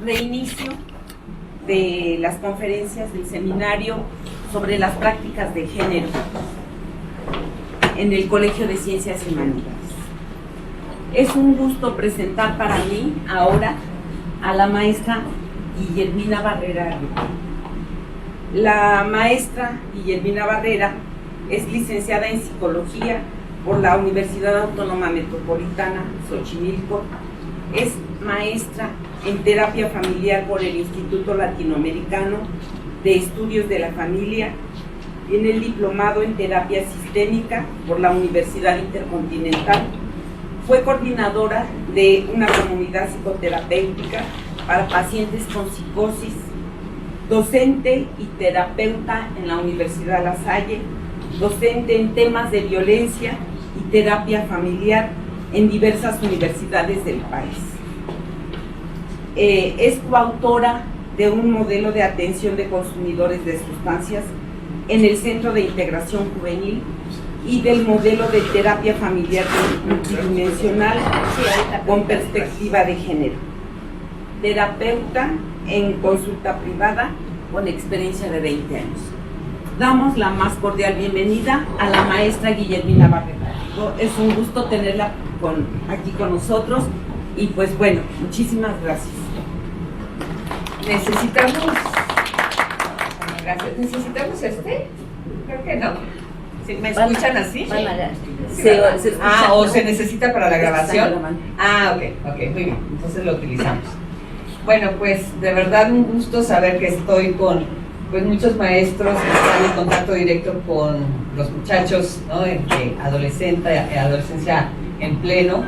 reinicio de las conferencias del seminario sobre las prácticas de género en el Colegio de Ciencias y Humanidades. Es un gusto presentar para mí ahora a la maestra Guillermina Barrera. La maestra Guillermina Barrera es licenciada en Psicología por la Universidad Autónoma Metropolitana Xochimilco, es maestra en Terapia Familiar por el Instituto Latinoamericano de Estudios de la Familia, tiene el diplomado en Terapia Sistémica por la Universidad Intercontinental, fue coordinadora de una comunidad psicoterapéutica para pacientes con psicosis, docente y terapeuta en la Universidad La Salle, docente en temas de violencia y terapia familiar en diversas universidades del país. Es coautora de un modelo de atención de consumidores de sustancias en el Centro de Integración Juvenil y del modelo de terapia familiar multidimensional con perspectiva de género. Terapeuta en consulta privada con experiencia de 20 años. Damos la más cordial bienvenida a la maestra Guillermina Barrera. Es un gusto tenerla aquí con nosotros y pues bueno, muchísimas gracias. ¿Necesitamos Creo que no. ¿Me escuchan así? ¿Se necesita para la grabación? Ok, muy bien, entonces lo utilizamos. Bueno, pues de verdad un gusto saber que estoy con muchos maestros que están en contacto directo con los muchachos, ¿no? De adolescencia en pleno,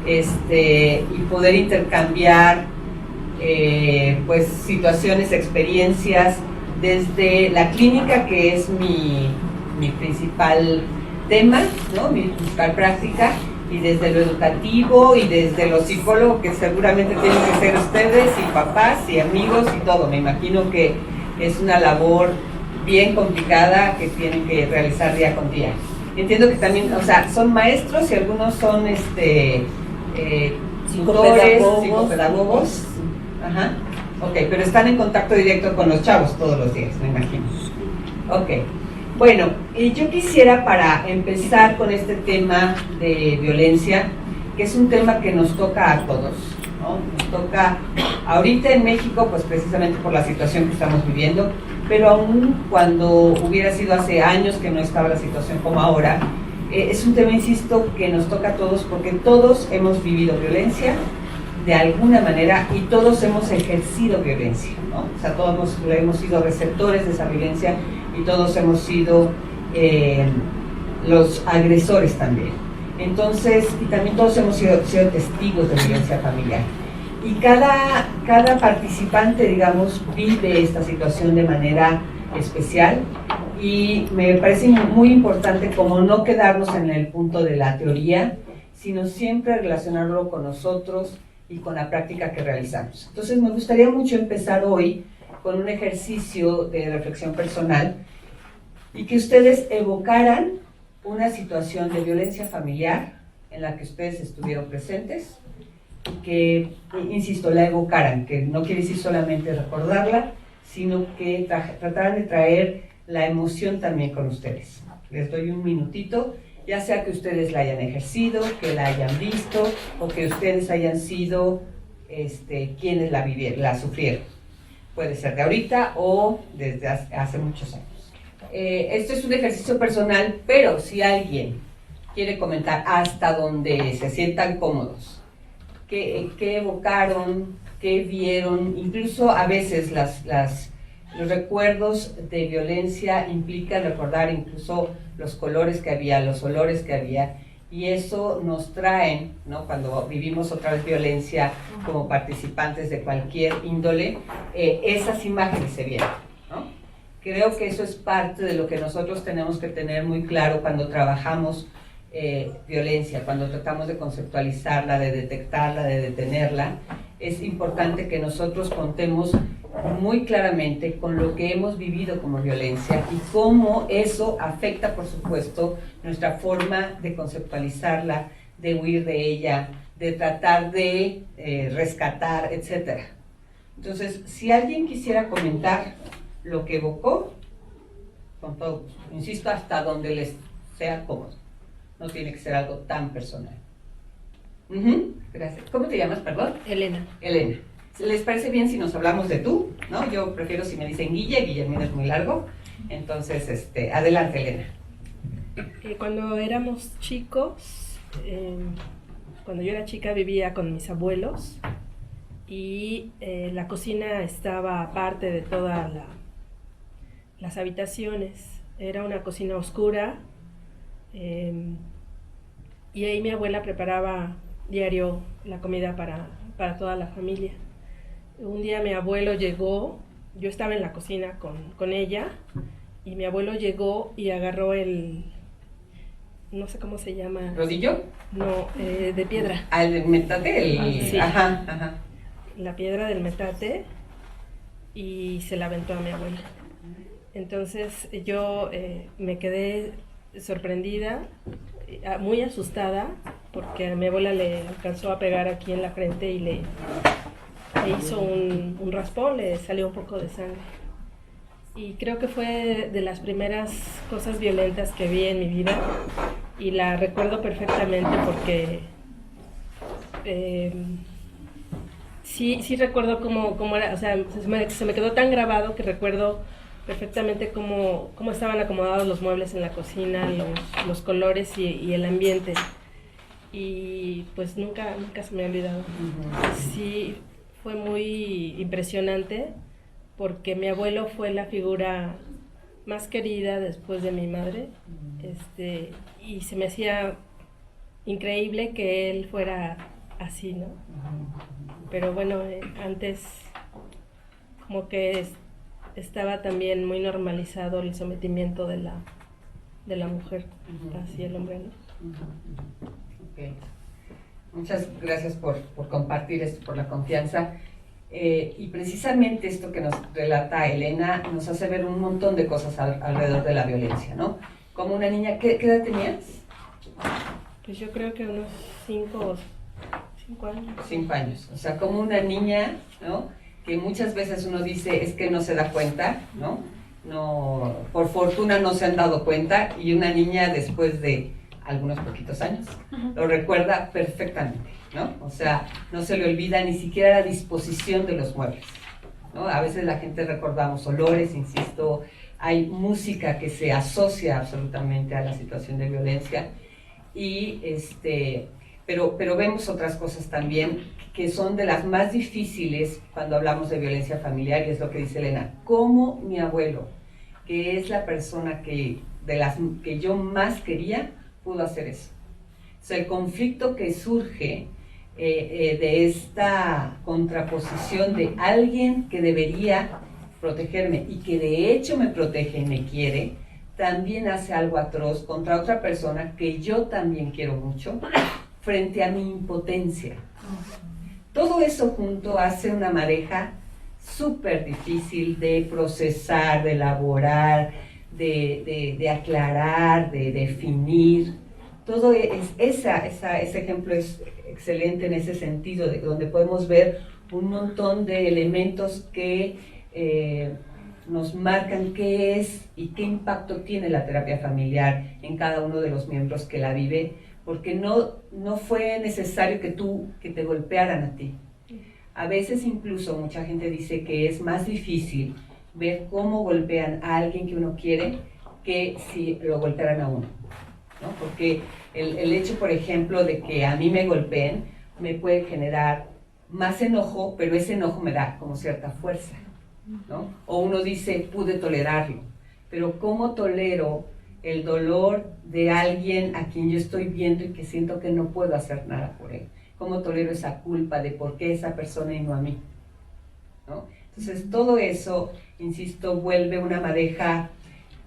y poder intercambiar pues situaciones, experiencias desde la clínica, que es mi principal tema, ¿no? Mi principal práctica, y desde lo educativo y desde lo psicólogo, que seguramente tienen que ser ustedes y papás y amigos y todo. Me imagino que es una labor bien complicada que tienen que realizar día con día. Entiendo que también, son maestros y algunos son tutores, psicopedagogos. Ajá. Ok, pero están en contacto directo con los chavos todos los días, me imagino. Ok. Bueno, yo quisiera, para empezar con este tema de violencia, que es un tema que nos toca a todos, ¿no? Nos toca ahorita en México, pues precisamente por la situación que estamos viviendo, pero aún cuando hubiera sido hace años que no estaba la situación como ahora, es un tema, insisto, que nos toca a todos, porque todos hemos vivido violencia de alguna manera y todos hemos ejercido violencia, ¿no? O sea, todos hemos sido receptores de esa violencia y todos hemos sido los agresores también. Entonces, y también todos hemos sido testigos de violencia familiar. Y cada participante, digamos, vive esta situación de manera especial, y me parece muy importante como no quedarnos en el punto de la teoría, sino siempre relacionarlo con nosotros y con la práctica que realizamos. Entonces me gustaría mucho empezar hoy con un ejercicio de reflexión personal y que ustedes evocaran una situación de violencia familiar en la que ustedes estuvieron presentes y que, insisto, la evocaran, que no quiere decir solamente recordarla, sino que trataran de traer la emoción también con ustedes. Les doy un minutito, ya sea que ustedes la hayan ejercido, que la hayan visto, o que ustedes hayan sido quienes la sufrieron. Puede ser de ahorita o desde hace muchos años. Esto es un ejercicio personal, pero si alguien quiere comentar hasta donde se sientan cómodos, qué evocaron, qué vieron, incluso a veces los recuerdos de violencia implican recordar incluso los colores que había, los olores que había, y eso nos traen, ¿no? Cuando vivimos otra vez violencia como participantes de cualquier índole, esas imágenes se vienen, ¿no? Creo que eso es parte de lo que nosotros tenemos que tener muy claro cuando trabajamos violencia, cuando tratamos de conceptualizarla, de detectarla, de detenerla. Es importante que nosotros contemos muy claramente con lo que hemos vivido como violencia y cómo eso afecta, por supuesto, nuestra forma de conceptualizarla, de huir de ella, de tratar de rescatar, etc. Entonces, si alguien quisiera comentar lo que evocó, con todo gusto. Insisto, hasta donde les sea cómodo. No tiene que ser algo tan personal. Gracias. ¿Cómo te llamas, perdón? Elena. Elena. ¿Les parece bien si nos hablamos de tú? ¿No? Yo prefiero si me dicen Guillermina es muy largo. Entonces, adelante, Elena. Cuando éramos chicos, cuando yo era chica vivía con mis abuelos y la cocina estaba aparte de todas las habitaciones. Era una cocina oscura y ahí mi abuela preparaba diario la comida para toda la familia. Un día mi abuelo llegó, yo estaba en la cocina con ella y mi abuelo llegó y agarró no sé cómo se llama. ¿Rodillo? No, de piedra. ¿Al metate? Sí. Ajá. La piedra del metate y se la aventó a mi abuela. Entonces yo me quedé sorprendida, muy asustada, porque a mi abuela le alcanzó a pegar aquí en la frente y le hizo un raspón, le salió un poco de sangre. Y creo que fue de las primeras cosas violentas que vi en mi vida y la recuerdo perfectamente porque sí recuerdo cómo era, o sea, se me quedó tan grabado que recuerdo perfectamente cómo estaban acomodados los muebles en la cocina, los colores y el ambiente. Y pues nunca se me ha olvidado. Sí, fue muy impresionante porque mi abuelo fue la figura más querida después de mi madre, y se me hacía increíble que él fuera así, ¿no? Pero bueno, antes como que estaba también muy normalizado el sometimiento de la mujer hacia el hombre, ¿no? Okay. Muchas gracias por compartir esto, por la confianza. Y precisamente esto que nos relata Elena nos hace ver un montón de cosas alrededor de la violencia, ¿no? Como una niña, ¿qué edad tenías? Pues yo creo que unos 5 años. 5 años, o sea, como una niña, ¿no? Que muchas veces uno dice, es que no se da cuenta, ¿no? No, por fortuna no se han dado cuenta, y una niña después de algunos poquitos años lo recuerda perfectamente, ¿no? O sea, no se le olvida ni siquiera la disposición de los muebles, ¿no? A veces la gente recordamos olores, insisto, hay música que se asocia absolutamente a la situación de violencia, y pero vemos otras cosas también que son de las más difíciles cuando hablamos de violencia familiar, y es lo que dice Elena. Cómo mi abuelo, que es la persona que yo más quería, pudo hacer eso. O sea, el conflicto que surge de esta contraposición de alguien que debería protegerme y que de hecho me protege y me quiere, también hace algo atroz contra otra persona que yo también quiero mucho, frente a mi impotencia. Todo eso junto hace una madeja súper difícil de procesar, de elaborar, de aclarar, de definir. Todo ese ejemplo es excelente en ese sentido, de donde podemos ver un montón de elementos que nos marcan qué es y qué impacto tiene la terapia familiar en cada uno de los miembros que la vive, porque no fue necesario que te golpearan a ti. A veces incluso mucha gente dice que es más difícil ver cómo golpean a alguien que uno quiere que si lo golpearan a uno, ¿no? Porque el hecho, por ejemplo, de que a mí me golpeen me puede generar más enojo, pero ese enojo me da como cierta fuerza, ¿no? O uno dice, pude tolerarlo, pero ¿cómo tolero el dolor de alguien a quien yo estoy viendo y que siento que no puedo hacer nada por él? ¿Cómo tolero esa culpa de por qué esa persona y no a mí, ¿no? Entonces todo eso, insisto, vuelve una madeja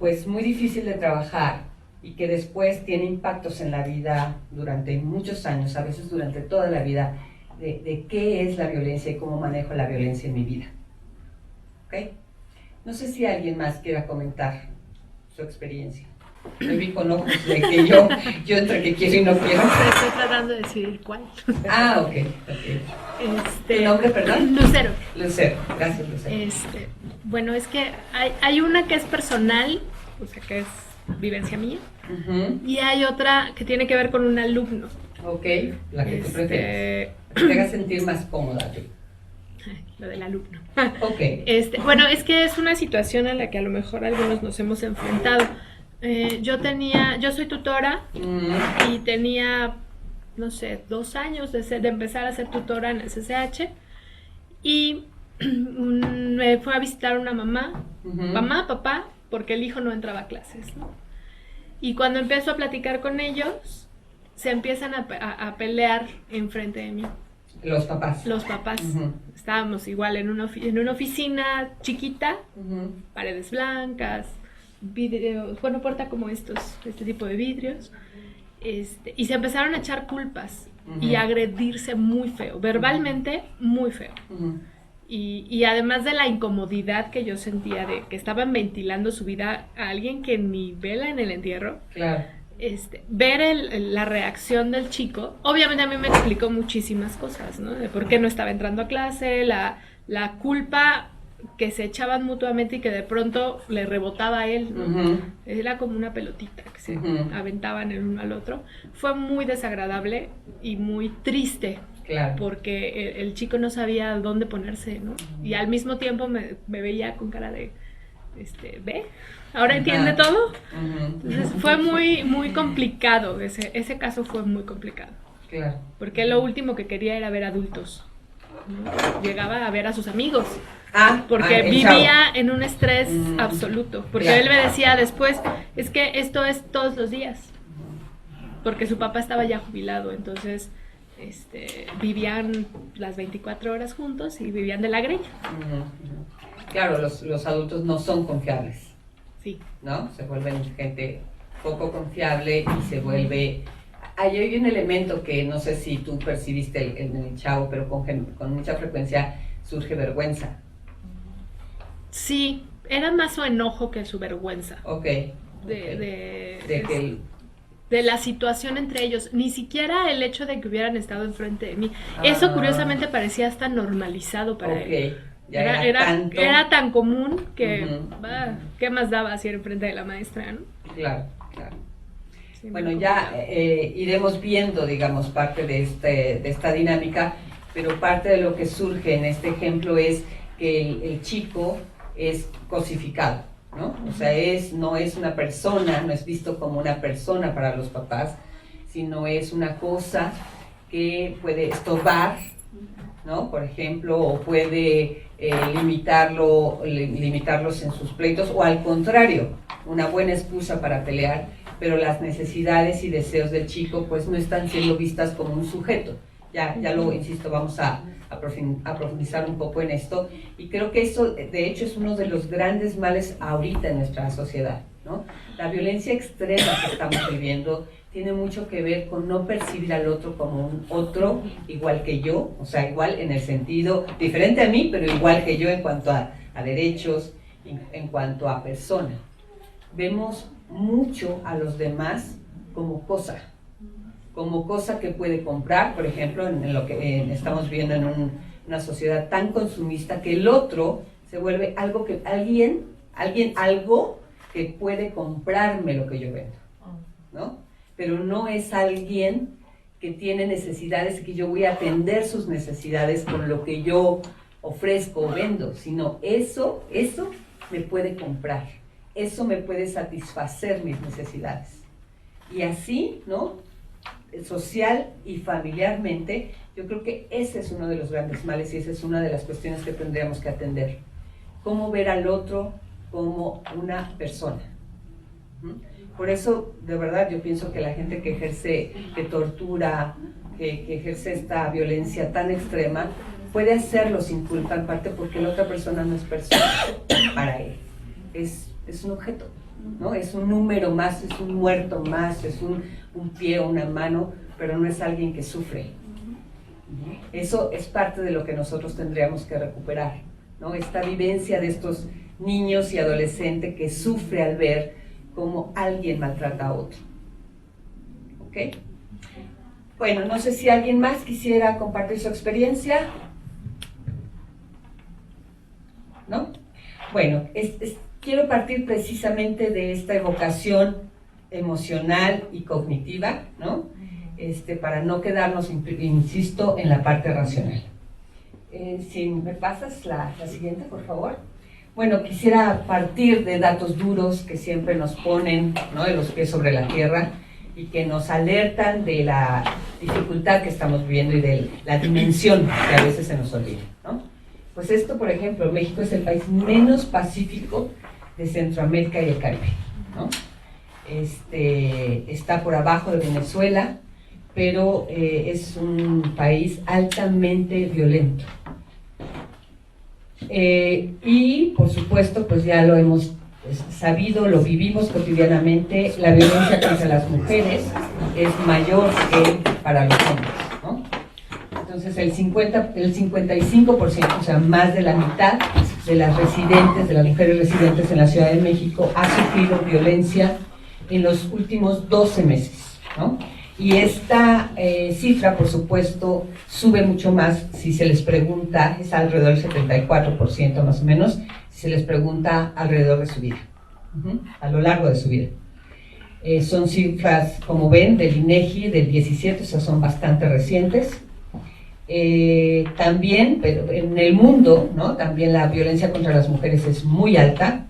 pues muy difícil de trabajar y que después tiene impactos en la vida durante muchos años, a veces durante toda la vida, de qué es la violencia y cómo manejo la violencia en mi vida. ¿Ok? No sé si alguien más quiera comentar su experiencia. Me vi con ojos de que yo entre que quiero y no quiero. Estoy tratando de decir cuál. Ah, ok. ¿Tu nombre, perdón? Lucero. Lucero, gracias, Lucero. Bueno, es que hay una que es personal, o sea, que es vivencia mía, y hay otra que tiene que ver con un alumno. Ok, la que tú prefieres. Que te haga sentir más cómoda. Lo del alumno. Ok. Bueno, es que es una situación a la que a lo mejor algunos nos hemos enfrentado. Yo soy tutora y tenía, no sé, 2 años de empezar a ser tutora en el CCH, y me fue a visitar una mamá, papá, porque el hijo no entraba a clases, ¿no? Y cuando empiezo a platicar con ellos, se empiezan a pelear enfrente de mí. Los papás. Los papás. Estábamos igual en una oficina chiquita, paredes blancas, vidrios, bueno, puerta como este tipo de vidrios, y se empezaron a echar culpas y a agredirse muy feo, verbalmente muy feo. Y además de la incomodidad que yo sentía de que estaban ventilando su vida a alguien que ni vela en el entierro, claro. Ver la reacción del chico, obviamente a mí me explicó muchísimas cosas, ¿no? De por qué no estaba entrando a clase, la culpa que se echaban mutuamente y que de pronto le rebotaba a él, ¿no? Era como una pelotita que se aventaban el uno al otro. Fue muy desagradable y muy triste, claro, porque el chico no sabía dónde ponerse, ¿no? Y al mismo tiempo me veía con cara de, ¿ve? ¿Ahora entiende todo? Entonces fue muy, muy complicado, ese caso fue muy complicado. Claro. Porque lo último que quería era ver adultos, ¿no? Llegaba a ver a sus amigos. Porque vivía en un estrés absoluto. Porque claro, él me decía después, es que esto es todos los días. Porque su papá estaba ya jubilado, entonces vivían las 24 horas juntos y vivían de la greña. Claro, los adultos no son confiables. Sí. ¿No? Se vuelven gente poco confiable y se vuelve... Hay un elemento que no sé si tú percibiste en el chavo, pero con mucha frecuencia surge vergüenza. Sí, era más su enojo que su vergüenza. Ok. De la situación entre ellos, ni siquiera el hecho de que hubieran estado enfrente de mí. Eso curiosamente parecía hasta normalizado para él. Ya era tan común que, ¿qué más daba si era enfrente de la maestra, no? Claro. Sí, bueno, ya iremos viendo, digamos, parte de esta dinámica, pero parte de lo que surge en este ejemplo es que el chico es cosificado, ¿no? O sea, no es una persona, no es visto como una persona para los papás, sino es una cosa que puede estorbar, ¿no? Por ejemplo, o puede limitarlos en sus pleitos, o al contrario, una buena excusa para pelear, pero las necesidades y deseos del chico pues no están siendo vistas como un sujeto. Ya lo insisto, vamos a profundizar un poco en esto, y creo que eso de hecho es uno de los grandes males ahorita en nuestra sociedad, ¿no? La violencia extrema que estamos viviendo tiene mucho que ver con no percibir al otro como un otro igual que yo, o sea, igual en el sentido, diferente a mí, pero igual que yo en cuanto a derechos, en cuanto a persona. Vemos mucho a los demás como cosa que puede comprar, por ejemplo, en lo que estamos viendo en una sociedad tan consumista, que el otro se vuelve algo que puede comprarme lo que yo vendo, ¿no? Pero no es alguien que tiene necesidades y que yo voy a atender sus necesidades con lo que yo ofrezco o vendo, sino eso me puede comprar, eso me puede satisfacer mis necesidades. Y así, ¿no? Social y familiarmente, yo creo que ese es uno de los grandes males y esa es una de las cuestiones que tendríamos que atender. Cómo ver al otro como una persona. Por eso, de verdad, yo pienso que la gente que tortura, que ejerce esta violencia tan extrema, puede hacerlo sin culpa, en parte porque la otra persona no es persona para él. Es un objeto, ¿no? Es un número más, es un muerto más, es un pie o una mano, pero no es alguien que sufre. Eso es parte de lo que nosotros tendríamos que recuperar, ¿no? Esta vivencia de estos niños y adolescentes que sufre al ver cómo alguien maltrata a otro. ¿Ok? Bueno, no sé si alguien más quisiera compartir su experiencia. ¿No? Bueno, quiero partir precisamente de esta evocación emocional y cognitiva, ¿no? Para no quedarnos, insisto, en la parte racional. Si me pasas la siguiente, por favor. Bueno, quisiera partir de datos duros que siempre nos ponen, ¿no?, de los pies sobre la tierra y que nos alertan de la dificultad que estamos viviendo y de la dimensión que a veces se nos olvida, ¿no? Pues esto, por ejemplo, México es el país menos pacífico de Centroamérica y el Caribe, ¿no? Está por abajo de Venezuela, pero es un país altamente violento. Y, por supuesto, pues ya lo hemos sabido, lo vivimos cotidianamente, la violencia contra las mujeres es mayor que para los hombres, ¿no? Entonces el 55%, o sea, más de la mitad de las residentes, de las mujeres residentes en la Ciudad de México ha sufrido violencia en los últimos 12 meses, ¿no? Y esta cifra, por supuesto, sube mucho más si se les pregunta, es alrededor del 74% más o menos, si se les pregunta alrededor de su vida, a lo largo de su vida. Son cifras, como ven, del INEGI del 17, o sea, son bastante recientes. También, pero en el mundo, ¿no?, también la violencia contra las mujeres es muy alta.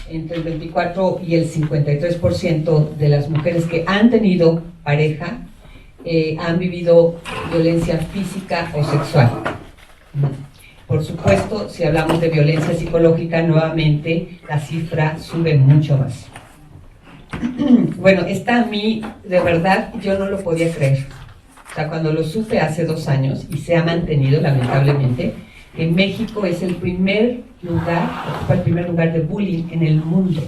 Entre el 24 y el 53% de las mujeres que han tenido pareja han vivido violencia física o sexual. Por supuesto, si hablamos de violencia psicológica, nuevamente la cifra sube mucho más. Bueno, esta a mí, de verdad, yo no lo podía creer. O sea, cuando lo supe hace 2 años, y se ha mantenido, lamentablemente, que México es el primer lugar, ocupa el primer lugar de bullying en el mundo.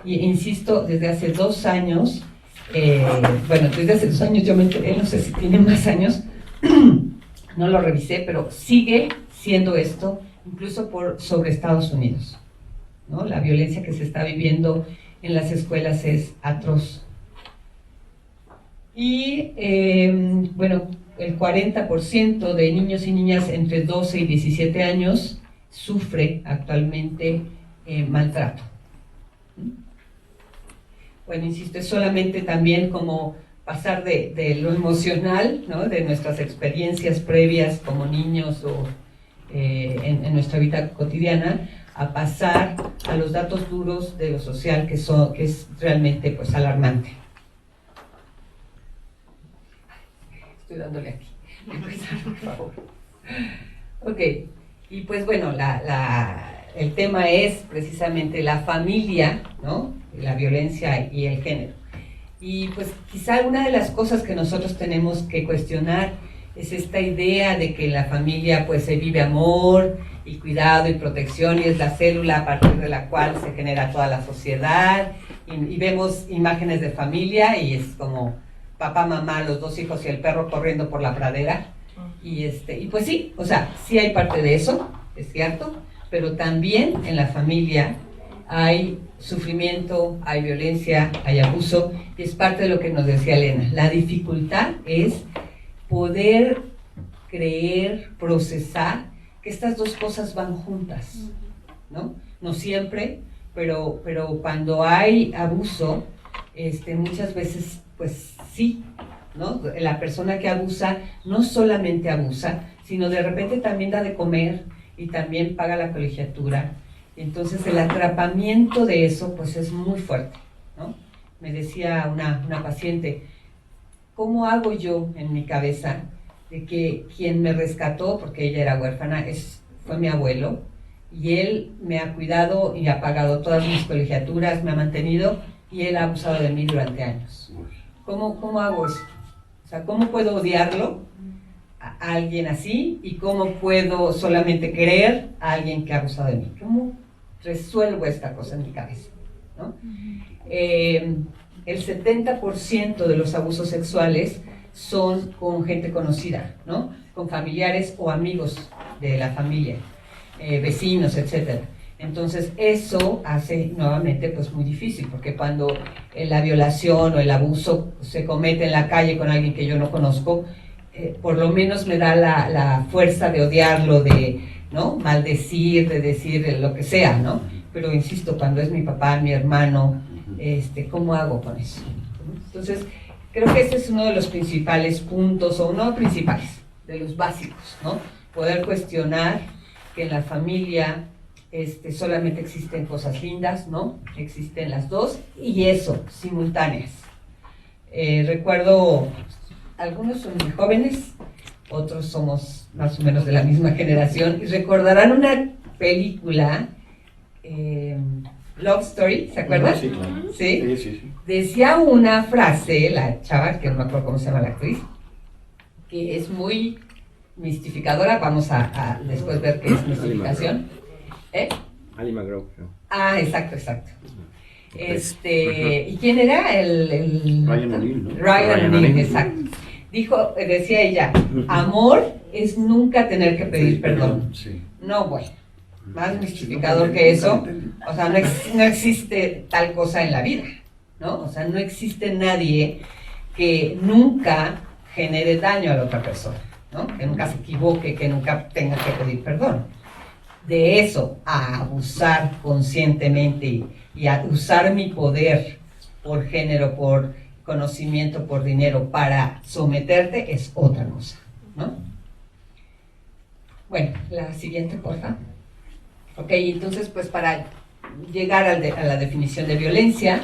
Y insisto, desde hace 2 años, desde hace 2 años yo me enteré, no sé si tiene más años, no lo revisé, pero sigue siendo esto, incluso sobre Estados Unidos, ¿no? La violencia que se está viviendo en las escuelas es atroz. Y, el 40% de niños y niñas entre 12 y 17 años sufre actualmente maltrato. Bueno, insisto, es solamente también como pasar de lo emocional, ¿no?, de nuestras experiencias previas como niños o en nuestra vida cotidiana, a pasar a los datos duros de lo social, que es realmente, pues, alarmante. Estoy dándole aquí. Por favor. Ok, y pues bueno, el tema es precisamente la familia, ¿no?, la violencia y el género. Y pues quizá una de las cosas que nosotros tenemos que cuestionar es esta idea de que en la familia pues se vive amor y cuidado y protección, y es la célula a partir de la cual se genera toda la sociedad, y vemos imágenes de familia y es como papá, mamá, los 2 hijos y el perro corriendo por la pradera, y pues sí, o sea, sí hay parte de eso, es cierto, pero también en la familia hay sufrimiento, hay violencia, hay abuso, y es parte de lo que nos decía Elena. La dificultad es poder creer, procesar que estas 2 cosas van juntas, ¿no? No siempre, pero cuando hay abuso, muchas veces, pues sí, ¿no? La persona que abusa no solamente abusa, sino de repente también da de comer y también paga la colegiatura. Entonces el atrapamiento de eso pues es muy fuerte, ¿no? Me decía una paciente, ¿cómo hago yo en mi cabeza de que quien me rescató, porque ella era huérfana, fue mi abuelo, y él me ha cuidado y ha pagado todas mis colegiaturas, me ha mantenido, y él ha abusado de mí durante años? ¿Cómo hago eso? O sea, ¿cómo puedo odiarlo a alguien así? ¿Y cómo puedo solamente querer a alguien que ha abusado de mí? ¿Cómo resuelvo esta cosa en mi cabeza, ¿no? El 70% de los abusos sexuales son con gente conocida, ¿no? Con familiares o amigos de la familia, vecinos, etc. Entonces eso hace nuevamente pues muy difícil, porque cuando la violación o el abuso se comete en la calle con alguien que yo no conozco, por lo menos me da la fuerza de odiarlo, de, ¿no?, maldecir, de decir lo que sea, ¿no? Pero insisto, cuando es mi papá, mi hermano, ¿cómo hago con eso? Entonces, creo que ese es uno de los principales puntos, o no principales, de los básicos, ¿no? Poder cuestionar que en la familia solamente existen cosas lindas, ¿no? Existen las dos, y eso, simultáneas. Recuerdo, algunos son muy jóvenes, otros somos más o menos de la misma generación, y recordarán una película, Love Story, ¿se acuerdan? Sí, claro. ¿Sí? Sí. Decía una frase, la chava, que no me acuerdo cómo se llama la actriz, que es muy mistificadora, vamos a después ver qué es mistificación. Ali McGraw, creo. Ah, exacto. ¿Y quién era? Ryan O'Neal, ¿no? Ryan O'Neal, exacto. Decía ella, amor es nunca tener que pedir perdón. Sí. No, bueno, más mistificador que eso, o sea, no existe tal cosa en la vida, ¿no? O sea, no existe nadie que nunca genere daño a la otra persona, ¿no? Que nunca se equivoque, que nunca tenga que pedir perdón. De eso a abusar conscientemente y a usar mi poder por género, por conocimiento, por dinero para someterte es otra cosa, ¿no? Bueno, la siguiente, por favor. Ok, entonces pues para llegar a la definición de violencia,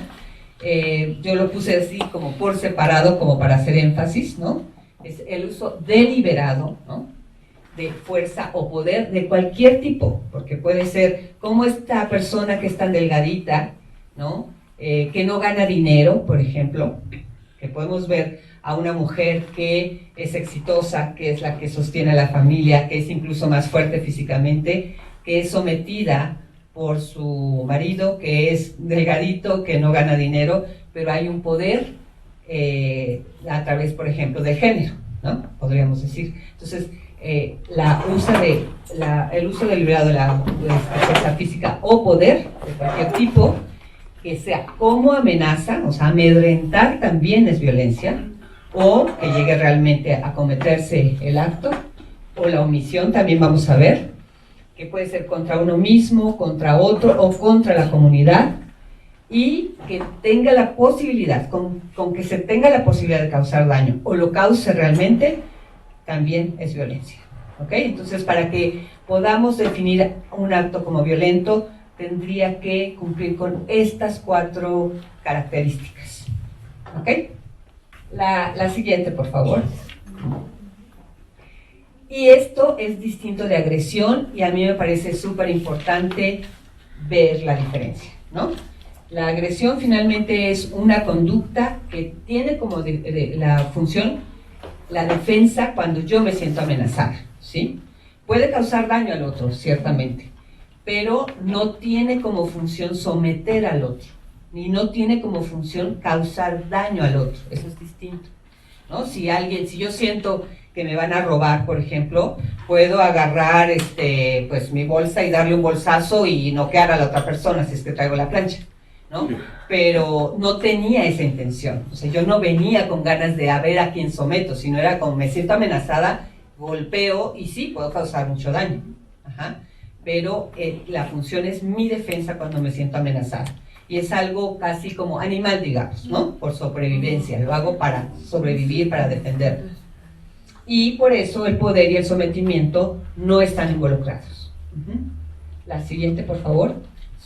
yo lo puse así como por separado, como para hacer énfasis, ¿no? Es el uso deliberado, ¿no?, de fuerza o poder de cualquier tipo, porque puede ser como esta persona que es tan delgadita, ¿no?, que no gana dinero, por ejemplo, que podemos ver a una mujer que es exitosa, que es la que sostiene a la familia, que es incluso más fuerte físicamente, que es sometida por su marido, que es delgadito, que no gana dinero, pero hay un poder a través, por ejemplo, del género, ¿no?, podríamos decir. Entonces, el uso deliberado de la fuerza física o poder de cualquier tipo, que sea como amenaza, o sea, amedrentar también es violencia, o que llegue realmente a cometerse el acto, o la omisión, también vamos a ver, que puede ser contra uno mismo, contra otro o contra la comunidad, y que tenga la posibilidad, con que se tenga la posibilidad de causar daño o lo cause realmente, también es violencia, ¿ok? Entonces, para que podamos definir un acto como violento, tendría que cumplir con estas 4 características, ¿ok? La siguiente, por favor. Y esto es distinto de agresión, y a mí me parece súper importante ver la diferencia, ¿no? La agresión finalmente es una conducta que tiene como la función la defensa cuando yo me siento amenazada, ¿sí? Puede causar daño al otro, ciertamente, pero no tiene como función someter al otro, ni no tiene como función causar daño al otro. Eso es distinto, ¿no? Si yo siento que me van a robar, por ejemplo, puedo agarrar pues mi bolsa y darle un bolsazo y noquear a la otra persona si es que traigo la plancha, ¿no? Pero no tenía esa intención. O sea, yo no venía con ganas de a ver a quién someto, sino era como me siento amenazada, golpeo y sí, puedo causar mucho daño. Ajá. Pero la función es mi defensa cuando me siento amenazada. Y es algo casi como animal, digamos, ¿no? Por sobrevivencia. Lo hago para sobrevivir, para defenderme. Y por eso el poder y el sometimiento no están involucrados. La siguiente, por favor.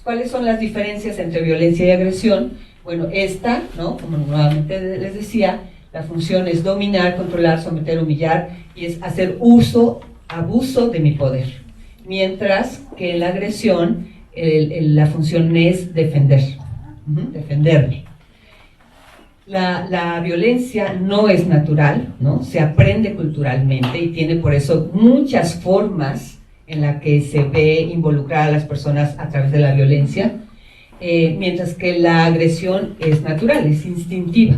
¿Cuáles son las diferencias entre violencia y agresión? Bueno, esta, ¿no?, como nuevamente les decía, la función es dominar, controlar, someter, humillar, y es hacer abuso de mi poder. Mientras que en la agresión, la función es defenderme. La violencia no es natural, ¿no? Se aprende culturalmente y tiene por eso muchas formas en la que se ve involucrada a las personas a través de la violencia, mientras que la agresión es natural, es instintiva.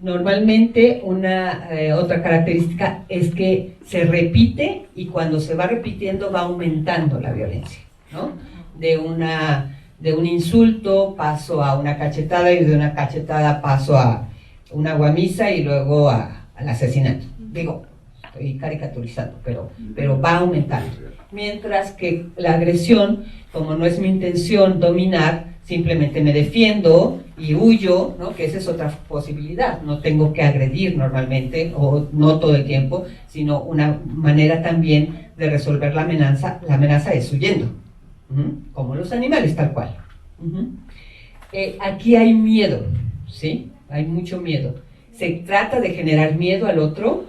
Normalmente otra característica es que se repite y cuando se va repitiendo va aumentando la violencia. ¿no? De un insulto paso a una cachetada y de una cachetada paso a una guamisa y luego al asesinato. Digo, estoy caricaturizando, pero va aumentando. Mientras que la agresión, como no es mi intención dominar, simplemente me defiendo y huyo, ¿no? Que esa es otra posibilidad. No tengo que agredir normalmente, o no todo el tiempo, sino una manera también de resolver la amenaza es huyendo. Como los animales, tal cual. Aquí hay miedo, ¿sí? Hay mucho miedo. Se trata de generar miedo al otro,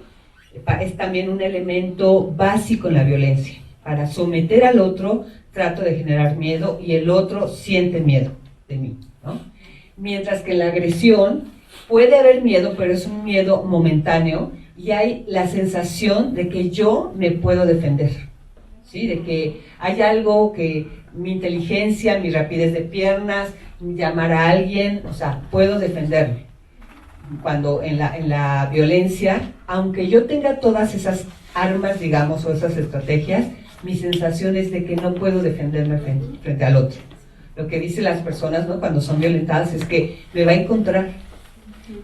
es también un elemento básico en la violencia. Para someter al otro, trato de generar miedo y el otro siente miedo de mí, ¿no? Mientras que en la agresión puede haber miedo, pero es un miedo momentáneo y hay la sensación de que yo me puedo defender, ¿sí? De que hay algo que mi inteligencia, mi rapidez de piernas, llamar a alguien, o sea, puedo defenderme. Cuando en la violencia, aunque yo tenga todas esas armas, digamos, o esas estrategias, mi sensación es de que no puedo defenderme frente al otro. Lo que dicen las personas, ¿no? Cuando son violentadas es que me va a encontrar.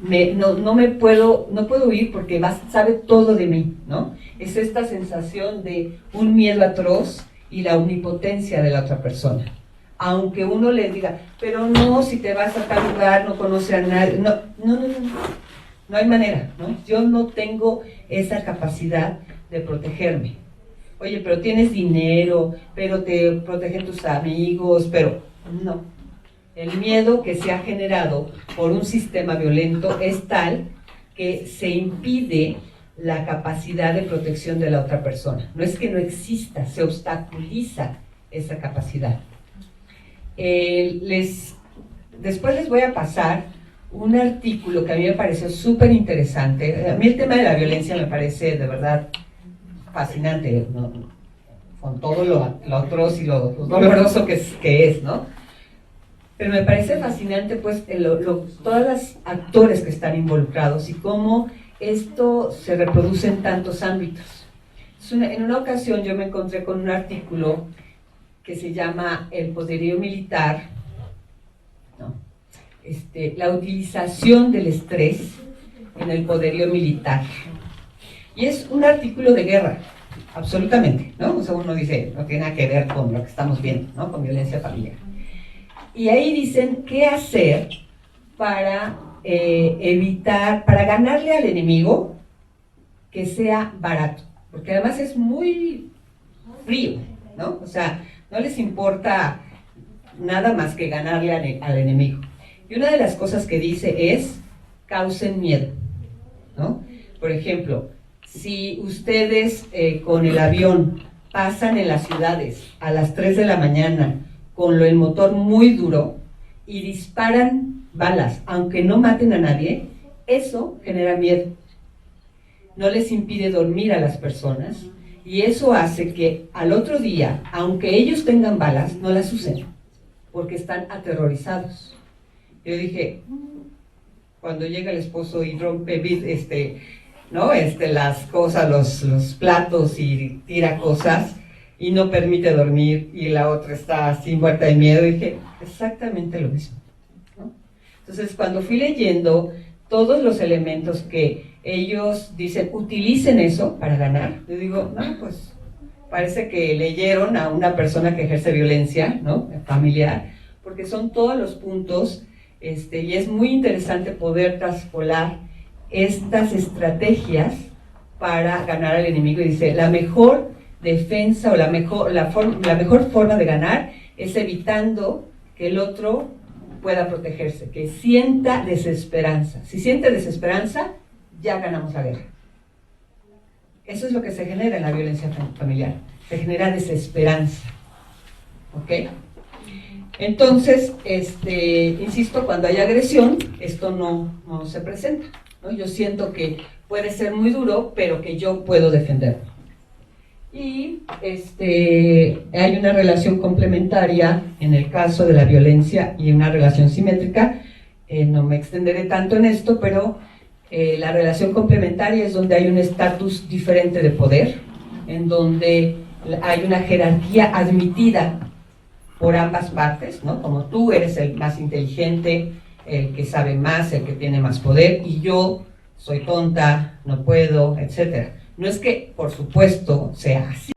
No puedo huir porque sabe todo de mí, ¿no? Es esta sensación de un miedo atroz y la omnipotencia de la otra persona. Aunque uno le diga, pero no, si te vas a tal lugar, no conoce a nadie. No hay manera, ¿no? Yo no tengo esa capacidad de protegerme. Oye, pero tienes dinero, pero te protegen tus amigos, pero no. El miedo que se ha generado por un sistema violento es tal que se impide la capacidad de protección de la otra persona. No es que no exista, se obstaculiza esa capacidad. Después les voy a pasar un artículo que a mí me pareció súper interesante. A mí el tema de la violencia me parece de verdad fascinante, ¿no? Con todo lo atroz y lo doloroso que es, ¿no? Pero me parece fascinante, pues, todos los actores que están involucrados y cómo esto se reproduce en tantos ámbitos. En una ocasión yo me encontré con un artículo que se llama El poderío militar, ¿no? La utilización del estrés en el poderío militar. Y es un artículo de guerra, absolutamente, ¿no? O sea, uno dice, no tiene nada que ver con lo que estamos viendo, ¿no? Con violencia familiar. Y ahí dicen qué hacer para evitar, para ganarle al enemigo que sea barato, porque además es muy frío, ¿no? O sea, no les importa nada más que ganarle al enemigo. Y una de las cosas que dice es, causen miedo, ¿no? Por ejemplo, si ustedes con el avión pasan en las ciudades a las 3 de la mañana con el motor muy duro y disparan balas, aunque no maten a nadie, eso genera miedo. No les impide dormir a las personas y eso hace que al otro día, aunque ellos tengan balas, no las usen, porque están aterrorizados. Yo dije, cuando llega el esposo y rompe las cosas, los platos y tira cosas y no permite dormir y la otra está así muerta de miedo, dije, exactamente lo mismo, ¿no? Entonces, cuando fui leyendo todos los elementos que ellos dicen, utilicen eso para ganar, yo digo, no, pues parece que leyeron a una persona que ejerce violencia, ¿no? Familiar, porque son todos los puntos, y es muy interesante poder traspolar estas estrategias para ganar al enemigo. Y dice, la mejor defensa o la mejor forma de ganar es evitando que el otro pueda protegerse, que sienta desesperanza. Si siente desesperanza, ya ganamos la guerra. Eso es lo que se genera en la violencia familiar, se genera desesperanza, ¿ok? Entonces, insisto, cuando hay agresión, esto no se presenta, ¿no? Yo siento que puede ser muy duro, pero que yo puedo defenderme. Y hay una relación complementaria en el caso de la violencia y una relación simétrica. No me extenderé tanto en esto, pero la relación complementaria es donde hay un estatus diferente de poder, en donde hay una jerarquía admitida por ambas partes, ¿no? Como tú eres el más inteligente, el que sabe más, el que tiene más poder, y yo soy tonta, no puedo, etc. No es que, por supuesto, sea así,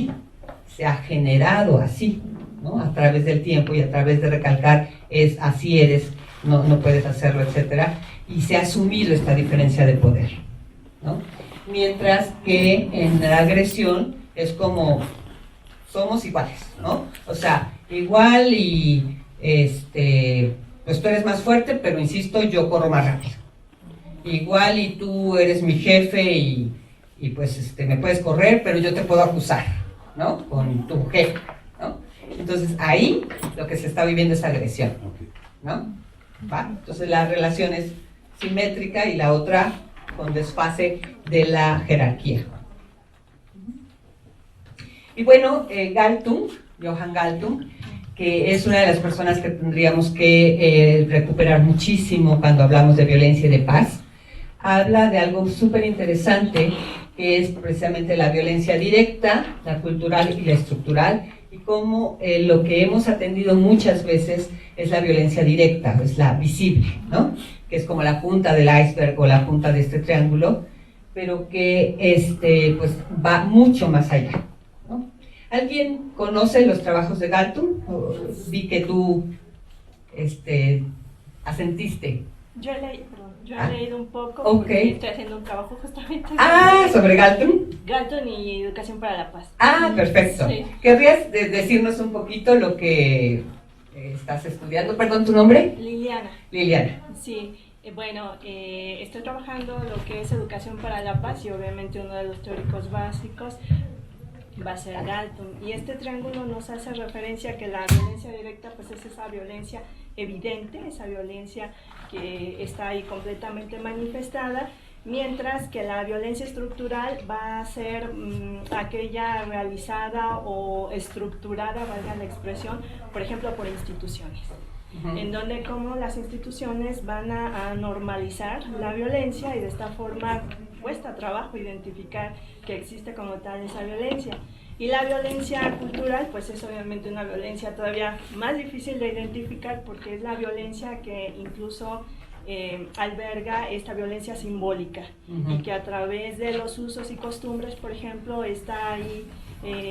se ha generado así, ¿no? A través del tiempo y a través de recalcar, es así eres, no puedes hacerlo, etc. Y se ha asumido esta diferencia de poder, ¿no? Mientras que en la agresión es como somos iguales, ¿no? O sea, igual y pues tú eres más fuerte, pero insisto, yo corro más rápido. Igual y tú eres mi jefe y pues me puedes correr, pero yo te puedo acusar, ¿no? Con tu jefe, ¿no? Entonces ahí lo que se está viviendo es agresión, ¿no? ¿Va? Entonces la relación es simétrica y la otra con desfase de la jerarquía. Y bueno, Galtung, Johan Galtung, que es una de las personas que tendríamos que recuperar muchísimo cuando hablamos de violencia y de paz, habla de algo súper interesante, que es precisamente la violencia directa, la cultural y la estructural, y cómo lo que hemos atendido muchas veces es la violencia directa, es la visible, ¿no? Que es como la punta del iceberg o la punta de este triángulo, pero que pues va mucho más allá, ¿no? ¿Alguien conoce los trabajos de Galtung? Vi que tú asentiste. Yo he leído un poco, okay. Porque estoy haciendo un trabajo justamente sobre Galtung. Galtung y Educación para la Paz. Perfecto. Sí. ¿Querrías decirnos un poquito lo que estás estudiando? Perdón, ¿tu nombre? Liliana. Liliana. Sí, bueno, estoy trabajando lo que es Educación para la Paz y obviamente uno de los teóricos básicos va a ser Galtung. Y este triángulo nos hace referencia a que la violencia directa pues es esa violencia evidente, esa violencia que está ahí completamente manifestada, mientras que la violencia estructural va a ser aquella realizada o estructurada, valga la expresión, por ejemplo, por instituciones. En donde como las instituciones van a normalizar la violencia y de esta forma cuesta trabajo identificar que existe como tal esa violencia. Y la violencia cultural pues es obviamente una violencia todavía más difícil de identificar porque es la violencia que incluso alberga esta violencia simbólica y que a través de los usos y costumbres, por ejemplo, está ahí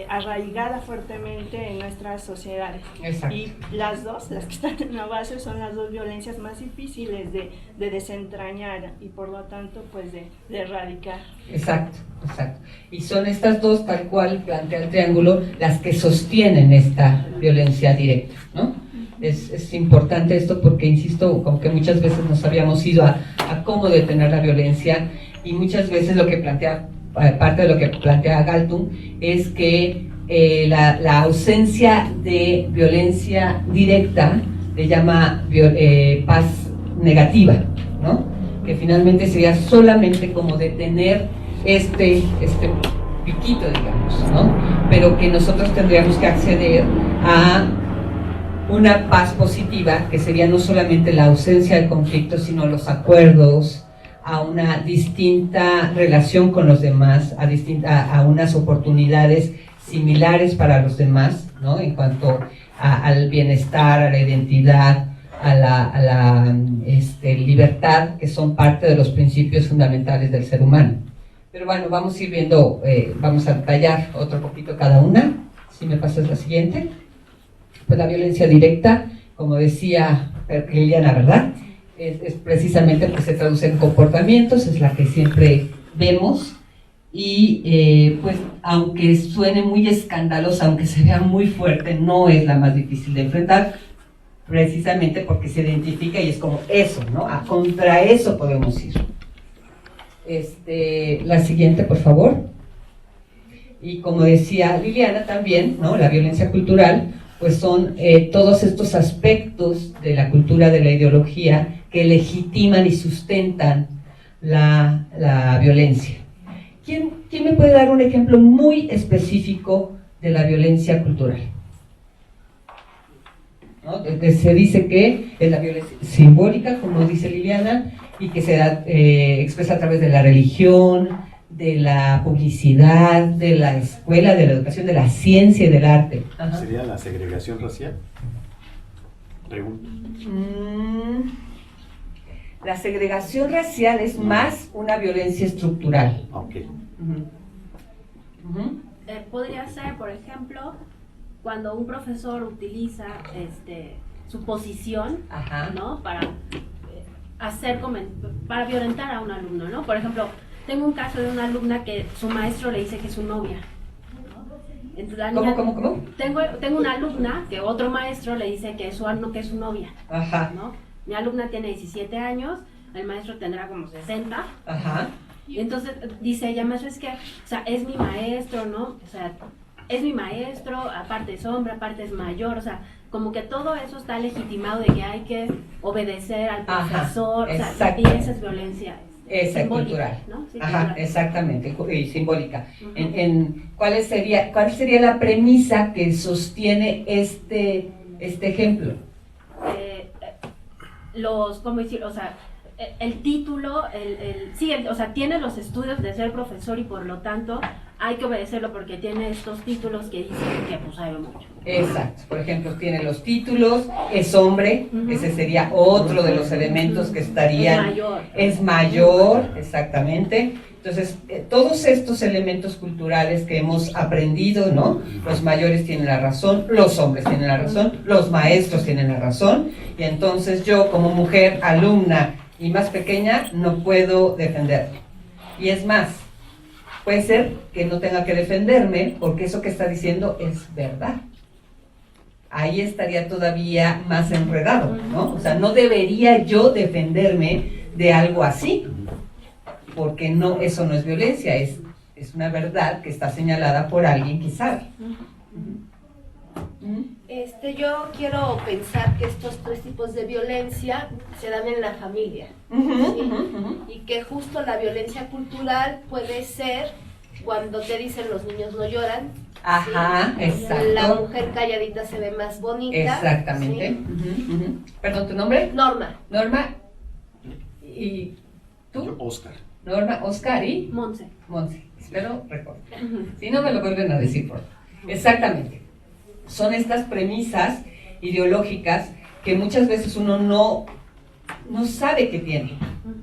arraigada fuertemente en nuestras sociedades. Exacto. Y las dos, las que están en la base, son las dos violencias más difíciles de desentrañar y por lo tanto pues de erradicar. Exacto. Y son estas dos, tal cual plantea el triángulo, las que sostienen esta violencia directa, ¿no? Es importante esto porque, insisto, como que muchas veces nos habíamos ido a cómo detener la violencia y muchas veces lo que plantea, parte de lo que plantea Galtung, es que la ausencia de violencia directa le llama paz negativa, ¿no? Que finalmente sería solamente como detener este piquito, digamos, ¿no? Pero que nosotros tendríamos que acceder a una paz positiva, que sería no solamente la ausencia del conflicto, sino los acuerdos, a una distinta relación con los demás, a unas oportunidades similares para los demás, ¿no? En cuanto al bienestar, a la identidad, a la libertad, que son parte de los principios fundamentales del ser humano. Pero bueno, vamos a ir viendo, vamos a detallar otro poquito cada una. Si me pasas la siguiente. Pues la violencia directa, como decía Liliana, ¿verdad? Es precisamente porque se traduce en comportamientos, es la que siempre vemos y pues aunque suene muy escandalosa, aunque se vea muy fuerte, no es la más difícil de enfrentar, precisamente porque se identifica y es como eso, ¿no? Contra eso podemos ir. La siguiente, por favor. Y como decía Liliana también, ¿no? La violencia cultural, pues son todos estos aspectos de la cultura, de la ideología, que legitiman y sustentan la violencia. ¿Quién me puede dar un ejemplo muy específico de la violencia cultural? ¿No? Se dice que es la violencia simbólica, como dice Liliana, y que se expresa a través de la religión, de la publicidad, de la escuela, de la educación, de la ciencia y del arte. ¿Sería la segregación racial? Pregunta. La segregación racial es más una violencia estructural. Ok. Podría ser, por ejemplo, cuando un profesor utiliza su posición, Ajá. ¿no? Para para violentar a un alumno, ¿no? Por ejemplo, tengo un caso de una alumna que su maestro le dice que es su novia. Entonces, la niña, ¿Cómo? Tengo una alumna que otro maestro le dice que es su novia, Ajá. ¿no? Mi alumna tiene 17 años, el maestro tendrá como 60. Ajá. Y entonces dice ella, maestro, es que, o sea, es mi maestro, ¿no? O sea, es mi maestro, aparte es hombre, aparte es mayor, o sea, como que todo eso está legitimado de que hay que obedecer al profesor, o sea, y esa es violencia Esa es cultural, ¿no? Sí, ajá, cultural. exactamente, y simbólica. ¿Cuál sería la premisa que sostiene este ejemplo? ¿Cómo decir? O sea, el título, o sea, tiene los estudios de ser profesor y por lo tanto hay que obedecerlo porque tiene estos títulos que dicen que pues sabe mucho. Exacto, por ejemplo, tiene los títulos, es hombre, ese sería otro de los elementos que estarían... Es mayor, exactamente. Entonces, todos estos elementos culturales que hemos aprendido, ¿no? Los mayores tienen la razón, los hombres tienen la razón, los maestros tienen la razón, y entonces yo como mujer, alumna y más pequeña, no puedo defenderme. Y es más, puede ser que no tenga que defenderme porque eso que está diciendo es verdad. Ahí estaría todavía más enredado, ¿no? O sea, no debería yo defenderme de algo así, porque no, eso no es violencia, es una verdad que está señalada por alguien que sabe. Yo quiero pensar que estos tres tipos de violencia se dan en la familia, ¿sí? Y que justo la violencia cultural puede ser cuando te dicen los niños no lloran. Ajá, ¿sí? exacto. La mujer calladita se ve más bonita. Exactamente. ¿sí? Perdón, ¿tu nombre? Norma. Norma. ¿Y tú? Yo, Oscar. Norma, Oscar y Monse. Espero recordar. Si no me lo vuelven a decir, por favor. Exactamente. Son estas premisas ideológicas que muchas veces uno no sabe que tiene,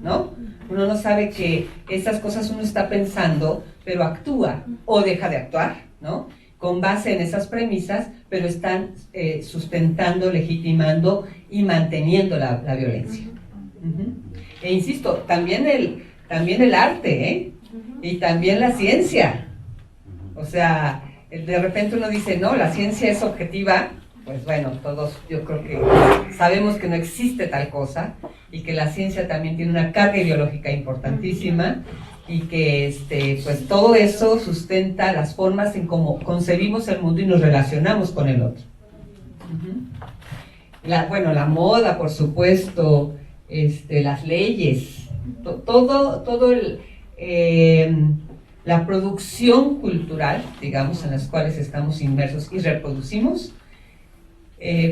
¿no? Uno no sabe que esas cosas uno está pensando, pero actúa o deja de actuar, ¿no? Con base en esas premisas, pero están sustentando, legitimando y manteniendo la violencia. E insisto, también el arte, ¿eh? Y también la ciencia. O sea, de repente uno dice, no, la ciencia es objetiva. Pues bueno, todos yo creo que sabemos que no existe tal cosa y que la ciencia también tiene una carga ideológica importantísima y que pues todo eso sustenta las formas en cómo concebimos el mundo y nos relacionamos con el otro. La moda, por supuesto, las leyes, la producción cultural, digamos, en las cuales estamos inmersos y reproducimos,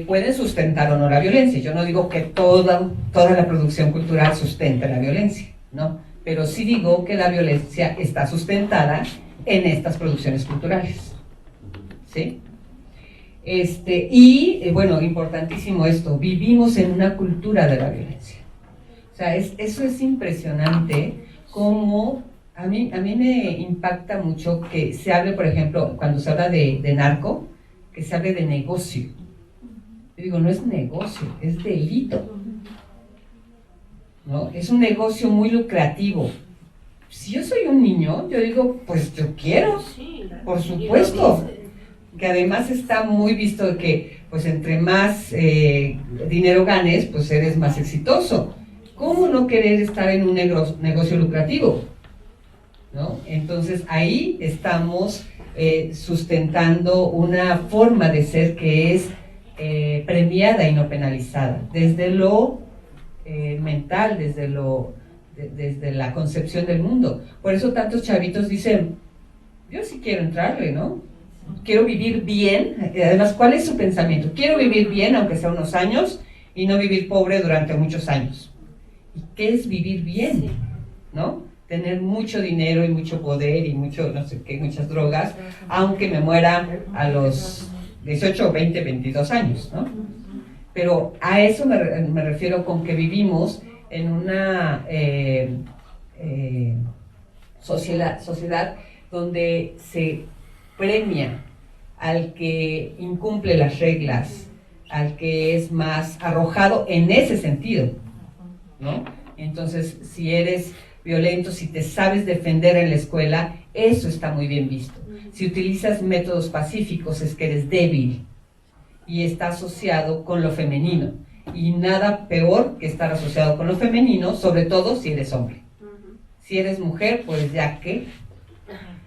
pueden sustentar o no la violencia. Yo no digo que toda la producción cultural sustente la violencia, ¿no? Pero sí digo que la violencia está sustentada en estas producciones culturales, ¿sí? Bueno, importantísimo esto, vivimos en una cultura de la violencia. O sea, eso es impresionante, como a mí me impacta mucho que se hable, por ejemplo, cuando se habla de narco, que se hable de negocio. Yo digo, no es negocio, es delito, ¿no? Es un negocio muy lucrativo. Si yo soy un niño, yo digo, pues yo quiero, por supuesto, que además está muy visto que, pues entre más dinero ganes, pues eres más exitoso. ¿Cómo no querer estar en un negocio lucrativo? ¿No? Entonces ahí estamos sustentando una forma de ser que es premiada y no penalizada, desde lo mental, desde la concepción del mundo. Por eso tantos chavitos dicen, yo sí quiero entrarle, ¿no? Quiero vivir bien. Además, ¿cuál es su pensamiento? Quiero vivir bien, aunque sea unos años, y no vivir pobre durante muchos años. ¿Y qué es vivir bien? ¿No? Tener mucho dinero y mucho poder y mucho, no sé qué, muchas drogas, aunque me muera a los 18, 20, 22 años, ¿no? Pero a eso me refiero con que vivimos en una sociedad donde se premia al que incumple las reglas, al que es más arrojado en ese sentido, ¿no? Entonces, si eres violento, si te sabes defender en la escuela, eso está muy bien visto. Si utilizas métodos pacíficos, es que eres débil y está asociado con lo femenino. Y nada peor que estar asociado con lo femenino, sobre todo si eres hombre. Si eres mujer, pues ya que,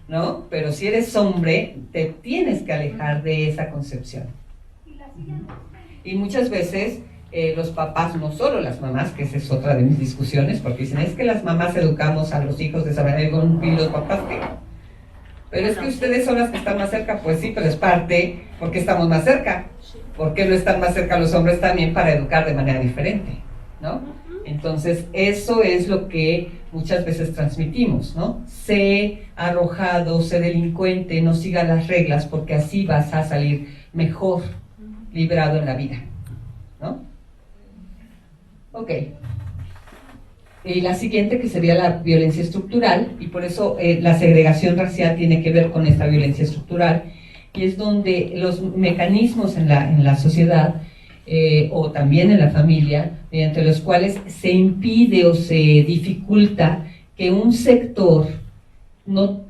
¿no? Pero si eres hombre, te tienes que alejar de esa concepción. Y muchas veces los papás, no solo las mamás, que esa es otra de mis discusiones, porque dicen, es que las mamás educamos a los hijos de esa manera, y los papás que... Pero es que ustedes son las que están más cerca, pues sí, pero es parte, porque estamos más cerca. ¿Por qué no están más cerca los hombres también para educar de manera diferente? ¿No? Entonces, eso es lo que muchas veces transmitimos, ¿no? Sé arrojado, sé delincuente, no siga las reglas, porque así vas a salir mejor librado en la vida, ¿no? Ok. Y la siguiente, que sería la violencia estructural, y por eso la segregación racial tiene que ver con esta violencia estructural, y es donde los mecanismos en la sociedad, o también en la familia, mediante los cuales se impide o se dificulta que un sector no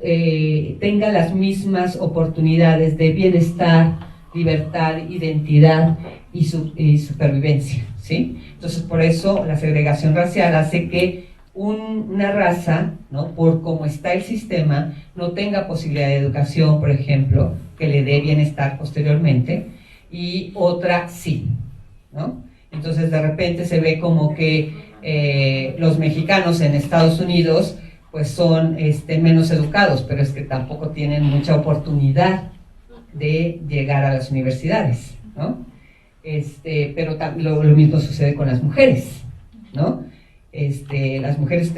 tenga las mismas oportunidades de bienestar, libertad, identidad y supervivencia, ¿sí? Entonces, por eso la segregación racial hace que una raza, ¿no?, por cómo está el sistema, no tenga posibilidad de educación, por ejemplo, que le dé bienestar posteriormente, y otra sí, ¿no? Entonces, de repente se ve como que los mexicanos en Estados Unidos pues son menos educados, pero es que tampoco tienen mucha oportunidad de llegar a las universidades, ¿no? Pero lo mismo sucede con las mujeres, ¿no? Las mujeres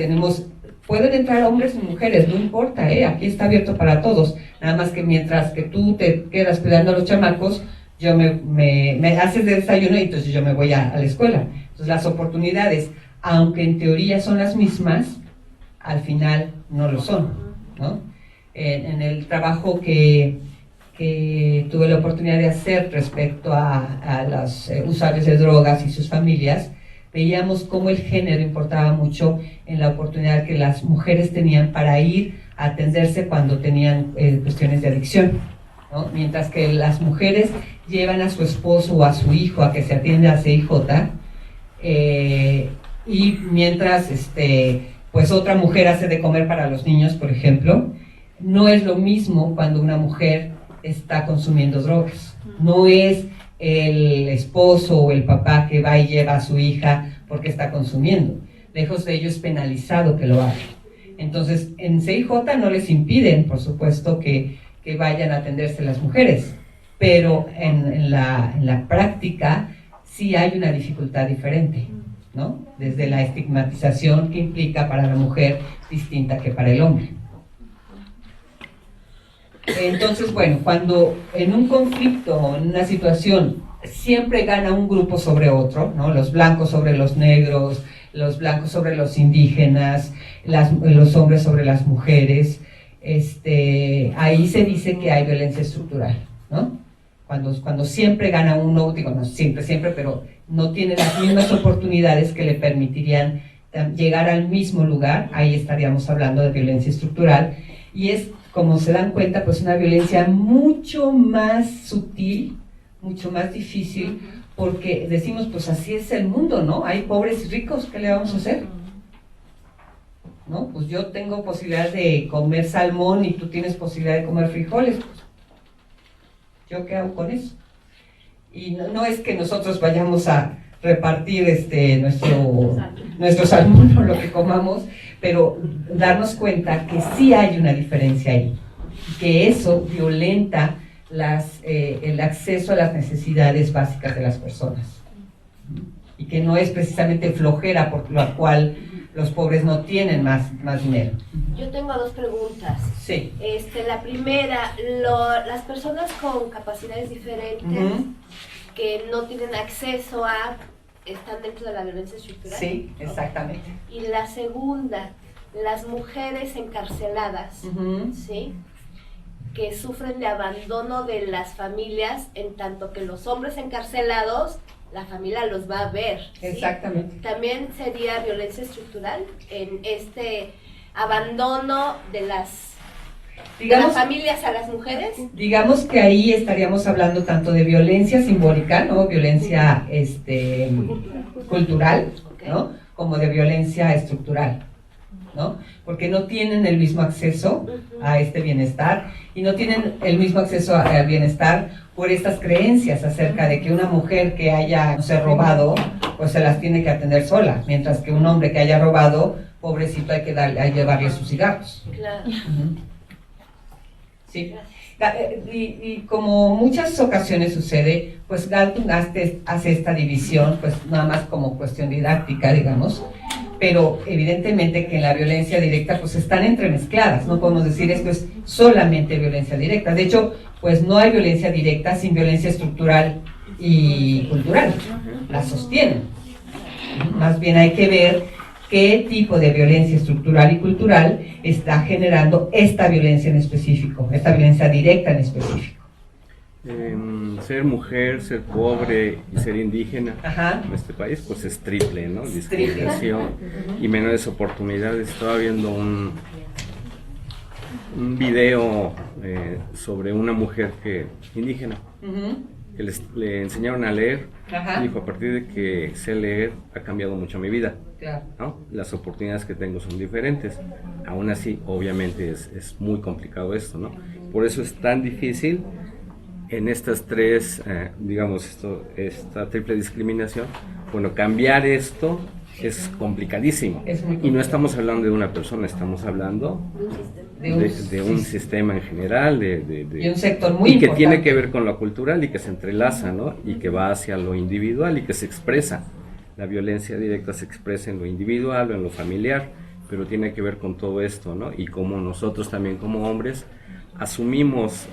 pueden entrar hombres y mujeres, no importa, aquí está abierto para todos, nada más que mientras que tú te quedas cuidando a los chamacos, yo me haces de desayuno y entonces yo me voy a la escuela. Entonces las oportunidades, aunque en teoría son las mismas, al final no lo son, ¿no? En el trabajo que tuve la oportunidad de hacer respecto a los usuarios de drogas y sus familias, veíamos cómo el género importaba mucho en la oportunidad que las mujeres tenían para ir a atenderse cuando tenían cuestiones de adicción, ¿no? Mientras que las mujeres llevan a su esposo o a su hijo a que se atienda a CIJ, y mientras pues otra mujer hace de comer para los niños, por ejemplo, no es lo mismo cuando una mujer está consumiendo drogas. No es el esposo o el papá que va y lleva a su hija porque está consumiendo. Lejos de ello es penalizado que lo haga. Entonces, en CIJ no les impiden, por supuesto, que vayan a atenderse las mujeres, pero en la práctica sí hay una dificultad diferente, ¿no? Desde la estigmatización que implica para la mujer distinta que para el hombre. Entonces, bueno, cuando en un conflicto o en una situación siempre gana un grupo sobre otro, ¿no? Los blancos sobre los negros, los blancos sobre los indígenas, los hombres sobre las mujeres, ahí se dice que hay violencia estructural, ¿no? Cuando siempre gana uno, digo, no siempre, pero no tiene las mismas oportunidades que le permitirían llegar al mismo lugar, ahí estaríamos hablando de violencia estructural, y es, como se dan cuenta, pues una violencia mucho más sutil, mucho más difícil, porque decimos, pues así es el mundo, ¿no? Hay pobres y ricos, ¿qué le vamos a hacer? ¿No? Pues yo tengo posibilidad de comer salmón y tú tienes posibilidad de comer frijoles, pues, ¿yo qué hago con eso? Y no es que nosotros vayamos a repartir nuestro salmón o lo que comamos, pero darnos cuenta que sí hay una diferencia ahí, que eso violenta el acceso a las necesidades básicas de las personas, y que no es precisamente flojera por la cual los pobres no tienen más dinero. Yo tengo dos preguntas. Sí. La primera, las personas con capacidades diferentes, que no tienen acceso a, están dentro de la violencia estructural. Sí, exactamente. Y la segunda, las mujeres encarceladas, ¿sí? Que sufren de abandono de las familias, en tanto que los hombres encarcelados, la familia los va a ver, ¿sí? Exactamente. También sería violencia estructural en este abandono de las familias a las mujeres. Digamos que ahí estaríamos hablando tanto de violencia simbólica, ¿no? Violencia cultural, ¿no? Como de violencia estructural, ¿no? Porque no tienen el mismo acceso a este bienestar y no tienen el mismo acceso al bienestar por estas creencias acerca de que una mujer que haya, no sé, robado, pues se las tiene que atender sola, mientras que un hombre que haya robado, pobrecito, hay que llevarle sus cigarros. Claro. Sí. Y como muchas ocasiones sucede, pues Galtung hace esta división, pues nada más como cuestión didáctica, digamos, pero evidentemente que en la violencia directa pues están entremezcladas, no podemos decir esto es solamente violencia directa, de hecho pues no hay violencia directa sin violencia estructural y cultural, la sostienen, más bien hay que ver qué tipo de violencia estructural y cultural está generando esta violencia en específico, esta violencia directa en específico. Ser mujer, ser pobre y ser indígena en este país, pues es triple, ¿no? Discriminación y menores oportunidades. Estaba viendo un video sobre una mujer indígena, que le enseñaron a leer. Dijo, a partir de que sé leer, ha cambiado mucho mi vida. Claro. ¿No? Las oportunidades que tengo son diferentes. Aún así, obviamente, es muy complicado esto, ¿no? Por eso es tan difícil en estas tres, esta triple discriminación. Bueno, cambiar esto es complicadísimo. Y no estamos hablando de una persona, estamos hablando de un sistema en general, de un sector muy importante. Y que importante. tiene que ver con lo cultural y que se entrelaza, ¿no? Y que va hacia lo individual y que se expresa. La violencia directa se expresa en lo individual o en lo familiar, pero tiene que ver con todo esto, ¿no? Y como nosotros también como hombres asumimos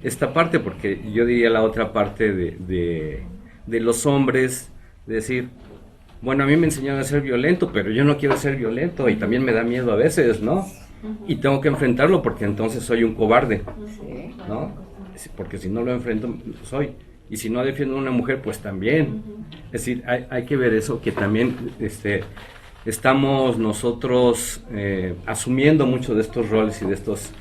esta parte, porque yo diría la otra parte de los hombres, de decir, bueno, a mí me enseñaron a ser violento, pero yo no quiero ser violento y también me da miedo a veces, ¿no? Y tengo que enfrentarlo porque entonces soy un cobarde, ¿no? Porque si no lo enfrento, soy. Y si no defiendo a una mujer, pues también. Es decir, hay que ver eso, que también estamos nosotros asumiendo mucho de estos roles y de estos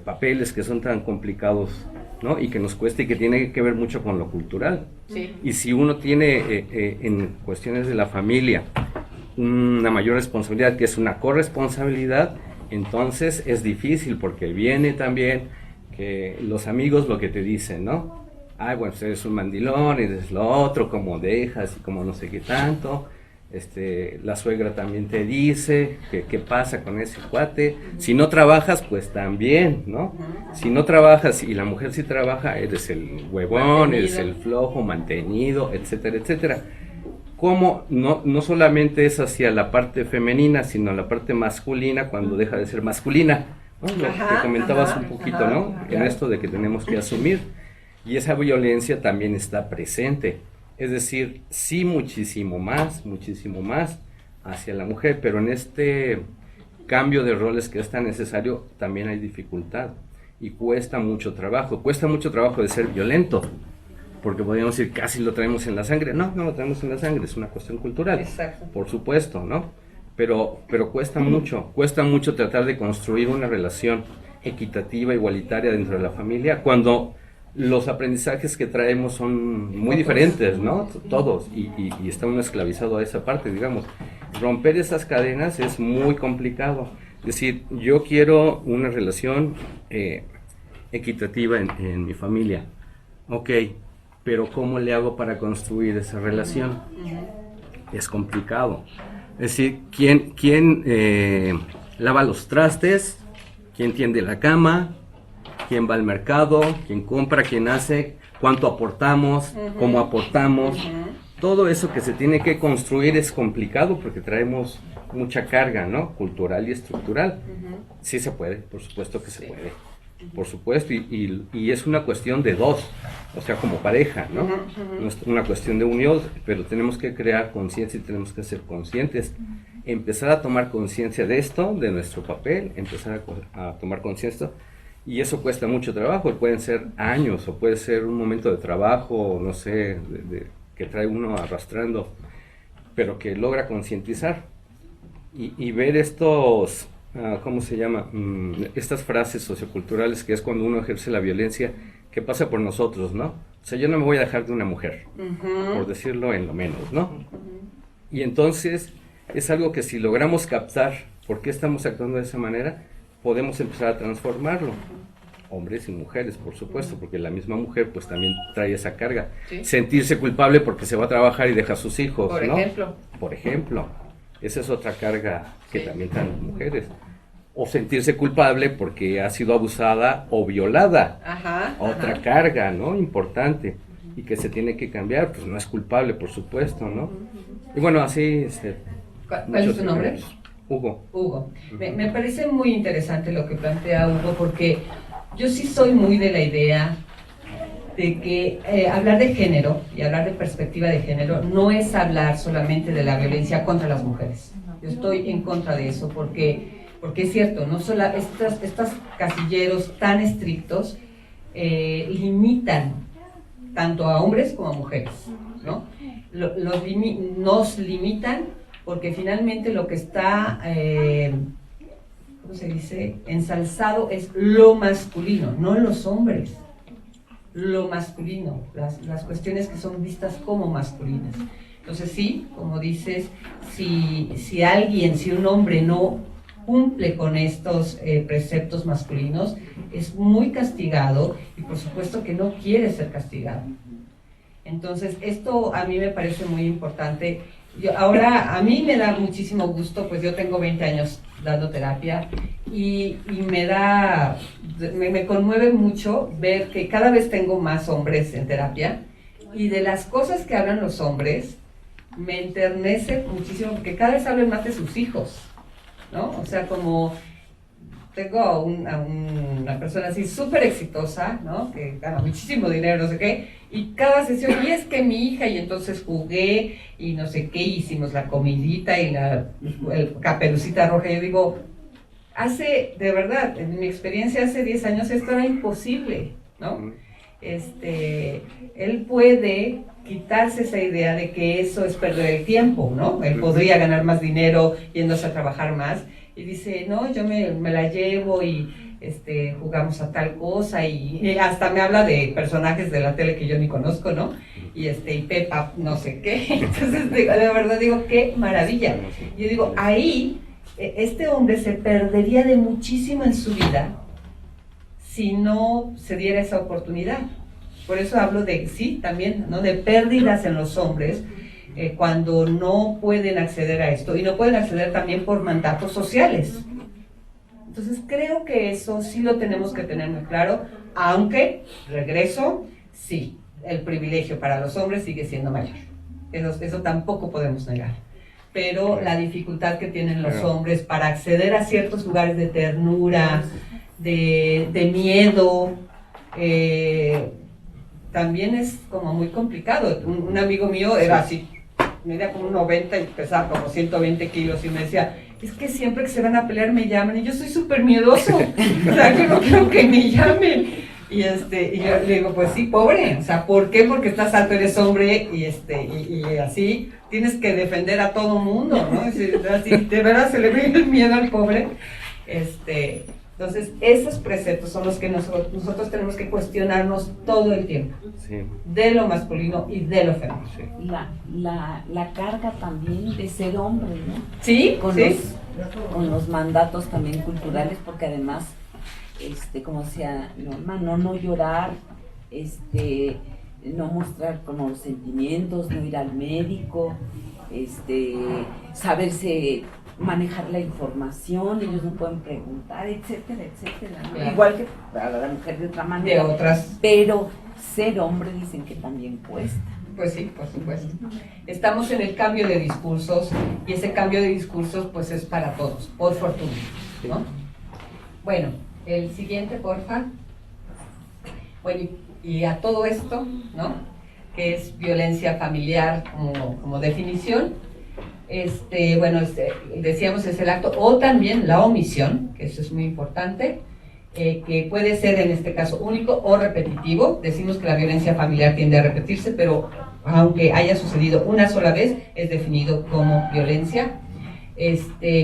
papeles que son tan complicados, ¿no? Y que nos cuesta y que tiene que ver mucho con lo cultural. Sí. Y si uno tiene en cuestiones de la familia una mayor responsabilidad, que es una corresponsabilidad, entonces es difícil porque viene también que los amigos lo que te dicen, ¿no? Ay, bueno, pues eres un mandilón, eres lo otro, como dejas y como no sé qué tanto. La suegra también te dice que qué pasa con ese cuate. Si no trabajas, pues también, ¿no? Si no trabajas y la mujer sí trabaja, eres el huevón, eres el flojo, mantenido, etcétera, etcétera. Como no solamente es hacia la parte femenina, sino la parte masculina cuando deja de ser masculina, ¿no? Lo que comentabas un poquito, ¿no? En esto de que tenemos que asumir. Y esa violencia también está presente. Es decir, sí muchísimo más hacia la mujer, pero en este cambio de roles que es tan necesario también hay dificultad y cuesta mucho trabajo de ser violento, porque podríamos decir casi lo traemos en la sangre. No lo traemos en la sangre, es una cuestión cultural. Exacto. Por supuesto, ¿no? Pero cuesta mucho tratar de construir una relación equitativa, igualitaria dentro de la familia, cuando los aprendizajes que traemos son muy diferentes, ¿no? Todos, y está uno esclavizado a esa parte, digamos. Romper esas cadenas es muy complicado. Es decir, yo quiero una relación equitativa en mi familia. Ok, pero ¿cómo le hago para construir esa relación? Es complicado. Es decir, ¿quién lava los trastes? ¿Quién tiende la cama? ¿Quién va al mercado? ¿Quién compra? ¿Quién hace? ¿Cuánto aportamos? ¿Cómo aportamos? Todo eso que se tiene que construir es complicado porque traemos mucha carga, ¿no? Cultural y estructural. Sí se puede, por supuesto que se puede. por supuesto, y es una cuestión de dos, o sea, como pareja, ¿no? No es una cuestión de unión, pero tenemos que crear conciencia y tenemos que ser conscientes. Empezar a tomar conciencia de esto, de nuestro papel, empezar a tomar conciencia, y eso cuesta mucho trabajo, pueden ser años, o puede ser un momento de trabajo, no sé, que trae uno arrastrando, pero que logra concientizar, y ver estos, ¿cómo se llama? Estas frases socioculturales, que es cuando uno ejerce la violencia, que pasa por nosotros, ¿no? O sea, yo no me voy a dejar de una mujer, por decirlo en lo menos, ¿no? Y entonces es algo que si logramos captar por qué estamos actuando de esa manera, podemos empezar a transformarlo. Hombres y mujeres, por supuesto, porque la misma mujer pues también trae esa carga. Sí. Sentirse culpable porque se va a trabajar y deja a sus hijos, Por ¿no? ejemplo. Por ejemplo. Esa es otra carga que Sí. también traen las mujeres. O sentirse culpable porque ha sido abusada o violada. Ajá. Otra ajá. carga, ¿no? Importante. Y que se tiene que cambiar, pues no es culpable, por supuesto, ¿no? Y bueno, así... ¿Cuál es muchos tu nombre? ejemplos. Hugo. Hugo. Me parece muy interesante lo que plantea Hugo, porque yo sí soy muy de la idea de que hablar de género y hablar de perspectiva de género no es hablar solamente de la violencia contra las mujeres. Yo estoy en contra de eso porque es cierto, no solo estos casilleros tan estrictos limitan tanto a hombres como a mujeres, ¿no? Nos limitan porque finalmente lo que está, ¿cómo se dice?, ensalzado es lo masculino, no los hombres. Lo masculino, las cuestiones que son vistas como masculinas. Entonces sí, como dices, si un hombre no cumple con estos preceptos masculinos, es muy castigado y por supuesto que no quiere ser castigado. Entonces esto a mí me parece muy importante. Ahora a mí me da muchísimo gusto, pues yo tengo 20 años dando terapia y me conmueve mucho ver que cada vez tengo más hombres en terapia y de las cosas que hablan los hombres me enternece muchísimo porque cada vez hablan más de sus hijos, ¿no? O sea, como tengo a una persona así súper exitosa, ¿no? Que gana muchísimo dinero, no sé qué, y cada sesión, y es que mi hija, y entonces jugué, y no sé qué, hicimos la comidita y el Caperucita Roja, y yo digo, de verdad, en mi experiencia hace 10 años esto era imposible, ¿no? Él puede quitarse esa idea de que eso es perder el tiempo, ¿no? Él podría ganar más dinero yéndose a trabajar más, y dice, no, yo me la llevo y jugamos a tal cosa y hasta me habla de personajes de la tele que yo ni conozco, ¿no? Y Pepa no sé qué. Entonces, de verdad digo, qué maravilla. Yo digo, ahí este hombre se perdería de muchísimo en su vida si no se diera esa oportunidad. Por eso hablo de, sí, también, ¿no? De pérdidas en los hombres, cuando no pueden acceder a esto, y no pueden acceder también por mandatos sociales. Entonces creo que eso sí lo tenemos que tener muy claro, aunque, regreso, sí, el privilegio para los hombres sigue siendo mayor. Eso tampoco podemos negar. Pero la dificultad que tienen los hombres para acceder a ciertos lugares de ternura, de miedo, también es como muy complicado. Un amigo mío era así, medía como 90 y pesaba como 120 kilos y me decía, es que siempre que se van a pelear me llaman y yo soy súper miedoso, o sea, yo no quiero que me llamen. Y yo le digo, pues sí, pobre, o sea, ¿por qué? Porque estás alto, eres hombre y así tienes que defender a todo mundo, ¿no? Así, de verdad se le ve el miedo al pobre. Entonces, esos preceptos son los que nosotros tenemos que cuestionarnos todo el tiempo, Sí. de lo masculino y de lo femenino. Sí. La carga también de ser hombre, ¿no? Sí, sí. Con los mandatos también culturales, porque además, como decía Norma, no llorar, no mostrar como los sentimientos, no ir al médico, saberse manejar la información, ellos no pueden preguntar, etcétera, etcétera, ¿no? Claro. Igual que a la mujer de otra manera, De otras. pero ser hombre dicen que también cuesta. Pues sí, por supuesto. Estamos en el cambio de discursos y ese cambio de discursos pues es para todos, por fortuna, ¿no? Bueno, El siguiente, porfa. Bueno, y a todo esto, ¿no? Que es violencia familiar como definición. Decíamos es el acto o también la omisión, que eso es muy importante, que puede ser en este caso único o repetitivo. Decimos que la violencia familiar tiende a repetirse, pero aunque haya sucedido una sola vez, es definido como violencia,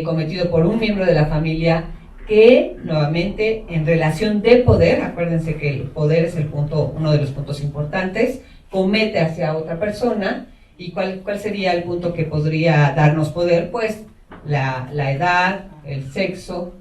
cometido por un miembro de la familia que, nuevamente, en relación de poder, acuérdense que el poder es uno de los puntos importantes, comete hacia otra persona. ¿Y cuál sería el punto que podría darnos poder? Pues la edad, el sexo,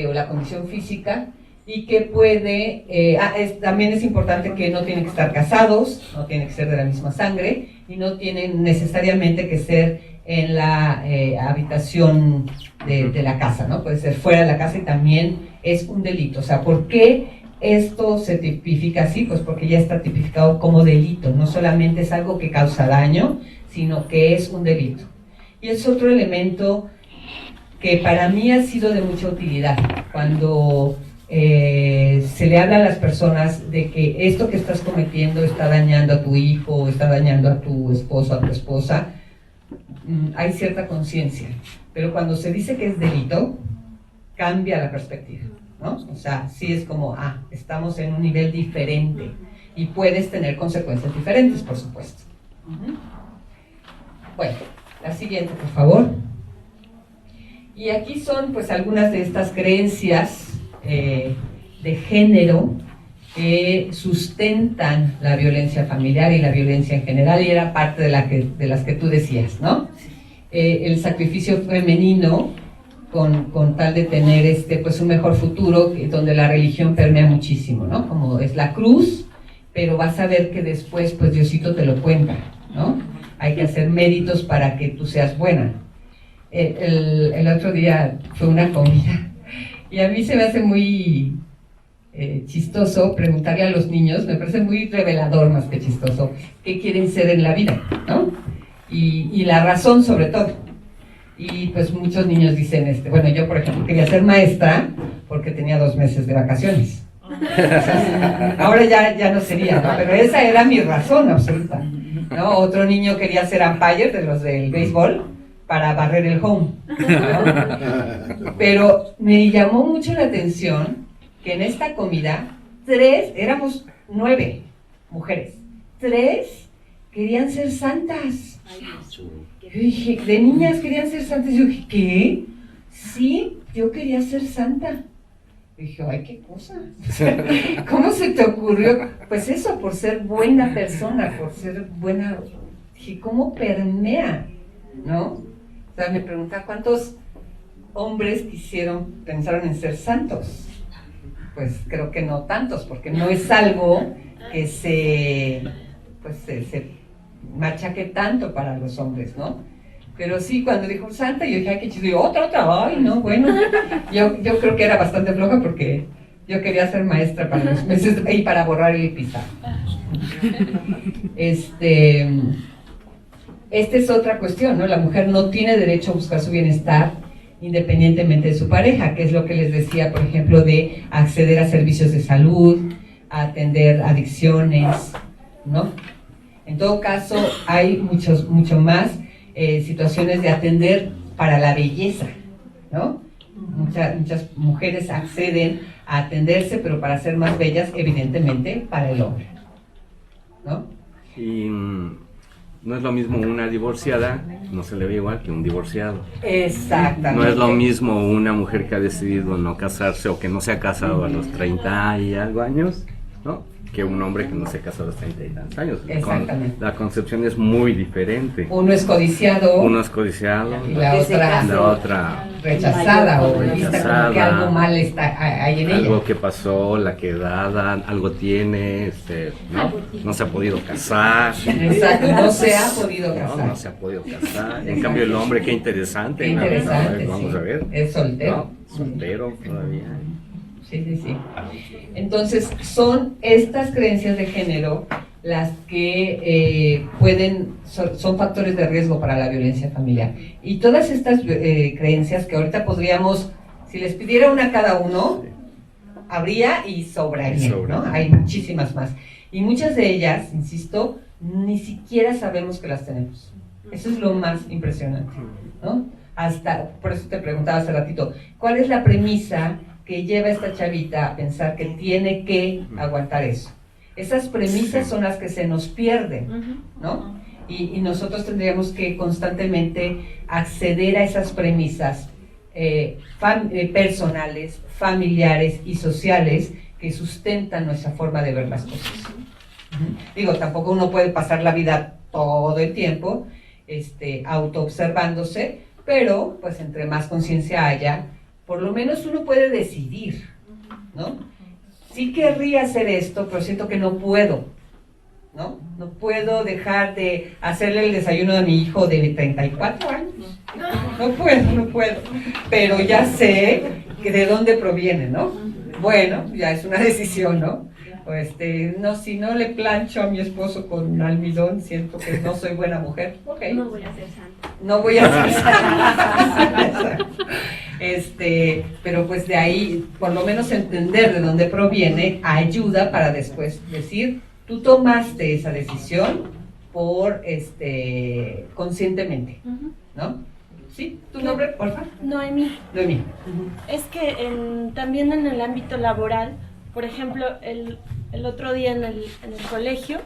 o la condición física, y que puede, también es importante que no tienen que estar casados, no tienen que ser de la misma sangre, y no tienen necesariamente que ser en la habitación de la casa, ¿no? Puede ser fuera de la casa y también es un delito. O sea, ¿por qué esto se tipifica así? Pues porque ya está tipificado como delito, no solamente es algo que causa daño, sino que es un delito. Y es otro elemento que para mí ha sido de mucha utilidad, cuando se le habla a las personas de que esto que estás cometiendo está dañando a tu hijo, está dañando a tu esposo, a tu esposa, hay cierta conciencia, pero cuando se dice que es delito, cambia la perspectiva, ¿no? O sea, sí es como, estamos en un nivel diferente y puedes tener consecuencias diferentes, por supuesto. Bueno, la siguiente, por favor. Y aquí son pues algunas de estas creencias de género que sustentan la violencia familiar y la violencia en general, y era parte de las que tú decías, ¿no? El sacrificio femenino con tal de tener pues un mejor futuro, donde la religión permea muchísimo, ¿no? Como es la cruz, pero vas a ver que después pues Diosito te lo cuenta, ¿no? Hay que hacer méritos para que tú seas buena. El otro día fue una comida y a mí se me hace muy chistoso preguntarle a los niños, me parece muy revelador más que chistoso, qué quieren ser en la vida, ¿no? Y la razón sobre todo. Y pues muchos niños dicen, bueno, yo por ejemplo quería ser maestra porque tenía 2 meses de vacaciones. Ahora ya no sería, ¿no? Pero esa era mi razón absoluta, ¿no? Otro niño quería ser umpire, de los del béisbol, para barrer el home, ¿no? Pero me llamó mucho la atención que en esta comida, éramos 9 mujeres, 3 querían ser santas. Yo dije, de niñas querían ser santas. Yo dije, ¿qué? Sí, yo quería ser santa. Dije, ay, qué cosa. ¿Cómo se te ocurrió? Pues eso, por ser buena persona, por ser buena. Dije, ¿cómo permea? ¿No? O sea, me preguntaba, ¿cuántos hombres pensaron en ser santos? Pues creo que no tantos, porque no es algo que se machaque tanto para los hombres, ¿no? Pero sí, cuando dijo santa, yo dije, ay, qué chido, y otra, ay, no, bueno. Yo creo que era bastante floja porque yo quería ser maestra para los meses y para borrar el pizarro. Esta es otra cuestión, ¿no? La mujer no tiene derecho a buscar su bienestar independientemente de su pareja, que es lo que les decía, por ejemplo, de acceder a servicios de salud, a atender adicciones, ¿no? En todo caso, hay mucho más situaciones de atender para la belleza, ¿no? Muchas mujeres acceden a atenderse, pero para ser más bellas, evidentemente, para el hombre, ¿no? Y no es lo mismo una divorciada, no se le ve igual que un divorciado. Exactamente. No es lo mismo una mujer que ha decidido no casarse o que no se ha casado a los 30 y algo años, ¿no? Que un hombre que no se casa a los 30 y tantos años. Exactamente. La concepción es muy diferente. Uno es codiciado. Y la otra rechazada o vista como que algo mal hay en ella. Algo que pasó, la quedada, algo tiene, no se ha podido casar. Exacto, no se ha podido casar. No se ha podido casar. En cambio el hombre, qué interesante. Qué interesante, vamos a ver. Es soltero. Soltero todavía. Sí. Entonces, son estas creencias de género las que son factores de riesgo para la violencia familiar. Y todas estas creencias que ahorita podríamos, si les pidiera una a cada uno, habría y sobraría, ¿no? Hay muchísimas más. Y muchas de ellas, insisto, ni siquiera sabemos que las tenemos. Eso es lo más impresionante, ¿no? Hasta, por eso te preguntaba hace ratito, ¿cuál es la premisa que lleva a esta chavita a pensar que tiene que aguantar eso? Esas premisas son las que se nos pierden, ¿no? Y nosotros tendríamos que constantemente acceder a esas premisas personales, familiares y sociales que sustentan nuestra forma de ver las cosas. Digo, tampoco uno puede pasar la vida todo el tiempo autoobservándose, pero pues entre más conciencia haya, por lo menos uno puede decidir, ¿no? Sí querría hacer esto, pero siento que no puedo, ¿no? No puedo dejar de hacerle el desayuno a mi hijo de 34 años. No puedo. Pero ya sé que de dónde proviene, ¿no? Bueno, ya es una decisión, ¿no? No, si no le plancho a mi esposo con almidón, siento que no soy buena mujer. Okay. No voy a ser santa. No voy a ser santa. Pero pues de ahí, por lo menos entender de dónde proviene, ayuda para después decir, tú tomaste esa decisión por conscientemente, ¿no? ¿Sí? ¿Tu nombre, por favor? Noemí. Noemí. Es que también en el ámbito laboral, por ejemplo, el otro día en el colegio,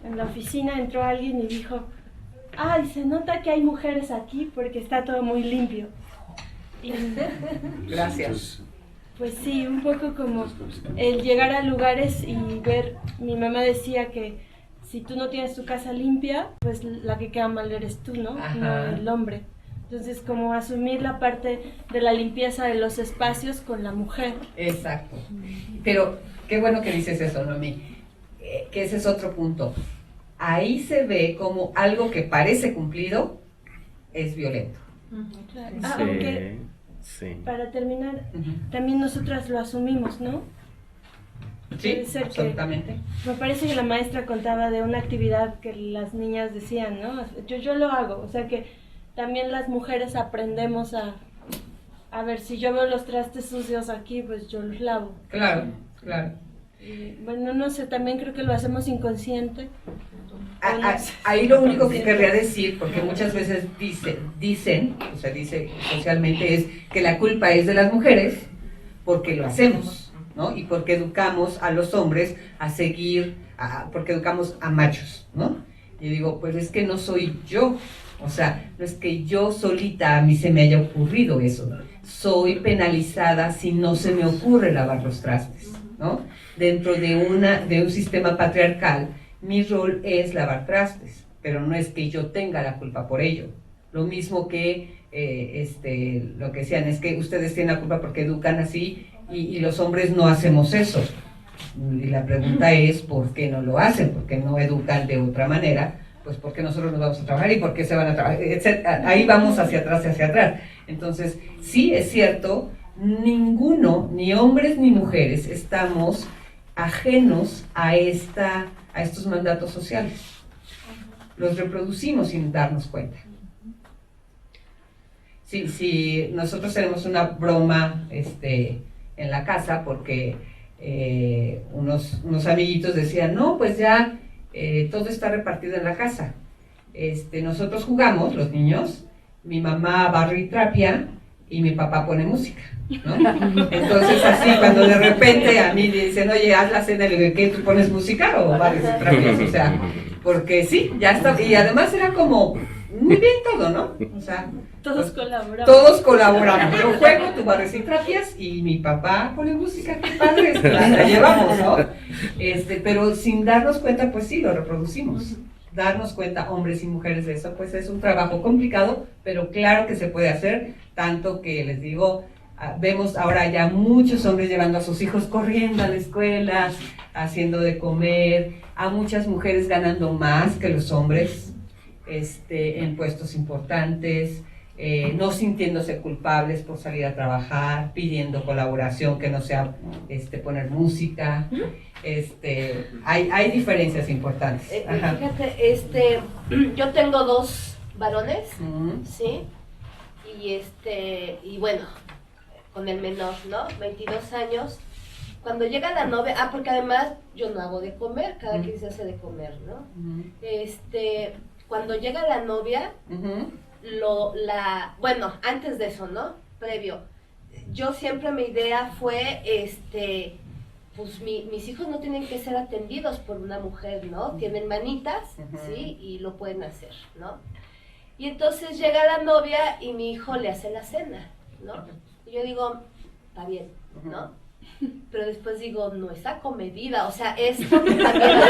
en la oficina, entró alguien y dijo, ay, se nota que hay mujeres aquí porque está todo muy limpio. Y, gracias. Pues sí, un poco como el llegar a lugares y ver, mi mamá decía que si tú no tienes tu casa limpia, pues la que queda mal eres tú, ¿no? Ajá. No el hombre. Entonces, como asumir la parte de la limpieza de los espacios con la mujer. Exacto. Pero qué bueno que dices eso, Noemí, que ese es otro punto. Ahí se ve como algo que parece cumplido es violento. Claro. Sí, Aunque, sí. para terminar, también nosotras lo asumimos, ¿no? Sí, Puede ser absolutamente. Me parece que la maestra contaba de una actividad que las niñas decían, ¿no? Yo lo hago, o sea que también las mujeres aprendemos a ver, si yo veo los trastes sucios aquí, pues yo los lavo. Claro, claro. Y, bueno, no sé, también creo que lo hacemos inconsciente. Ahí lo único que querría decir, porque muchas veces dicen, o sea, dice socialmente, es que la culpa es de las mujeres porque lo hacemos, ¿no? Y porque educamos a los hombres a seguir, porque educamos a machos, ¿no? Y digo, pues es que no soy yo. O sea, no es que yo solita a mí se me haya ocurrido eso. Soy penalizada si no se me ocurre lavar los trastes, ¿no? Dentro de un sistema patriarcal, mi rol es lavar trastes, pero no es que yo tenga la culpa por ello. Lo mismo que lo que decían, es que ustedes tienen la culpa porque educan así y los hombres no hacemos eso. Y la pregunta es, ¿por qué no lo hacen? ¿Por qué no educan de otra manera? Pues porque nosotros nos vamos a trabajar y por qué se van a trabajar, etc. Ahí vamos hacia atrás y hacia atrás. Entonces, sí es cierto, ninguno, ni hombres ni mujeres, estamos ajenos a estos mandatos sociales. Los reproducimos sin darnos cuenta. Sí, nosotros tenemos una broma en la casa porque unos amiguitos decían, no, pues ya todo está repartido en la casa. Nosotros jugamos, los niños, mi mamá barre y trapea y mi papá pone música, ¿no? Entonces así, cuando de repente a mí me dicen, oye, haz la cena, le digo, ¿qué, tú pones música o barres y trapeas? O sea, porque sí, ya está, y además era como muy bien todo, ¿no? O sea, todos colaboramos. Todos colaboramos. Yo juego, tú barres y trapeas y mi papá pone música, qué padre, la llevamos, ¿no? Pero sin darnos cuenta, pues sí, lo reproducimos. Darnos cuenta, hombres y mujeres, de eso, pues es un trabajo complicado, pero claro que se puede hacer, tanto que les digo, vemos ahora ya muchos hombres llevando a sus hijos corriendo a la escuela, haciendo de comer, a muchas mujeres ganando más que los hombres, en puestos importantes, no sintiéndose culpables por salir a trabajar, pidiendo colaboración, que no sea poner música. Hay diferencias importantes. Fíjate, yo tengo 2 varones, ¿sí? Y bueno, con el menor, ¿no? 22 años, Cuando llega la novia, porque además yo no hago de comer, cada quien se hace de comer, ¿no? Cuando llega la novia, bueno, antes de eso, ¿no? Previo, yo siempre mi idea fue, pues mis hijos no tienen que ser atendidos por una mujer, ¿no? Tienen manitas, ¿sí? Y lo pueden hacer, ¿no? Y entonces llega la novia y mi hijo le hace la cena, ¿no? Y yo digo, está bien, ¿no? Pero después digo, no está comedida, o sea, esto que también...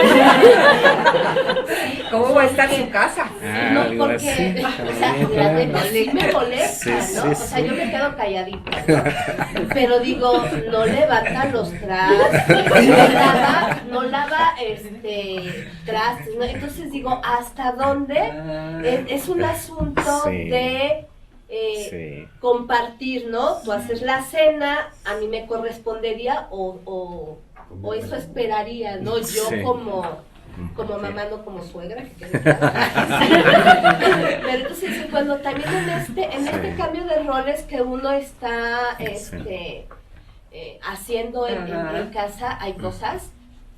¿Sí? ¿Cómo va a estar en casa? No, porque, o sea, la neta sí me molesta, ¿no? O sea, yo me quedo calladita, ¿no? Pero digo, no levanta los trastes, no lava trastes, ¿no? Entonces digo, ¿hasta dónde? Es un asunto de... compartir, ¿no? Tú haces la cena, a mí me correspondería o eso esperaría, ¿no? Yo como mamá, no como suegra, que quede claro. Pero entonces cuando también en este cambio de roles que uno está haciendo en casa, hay cosas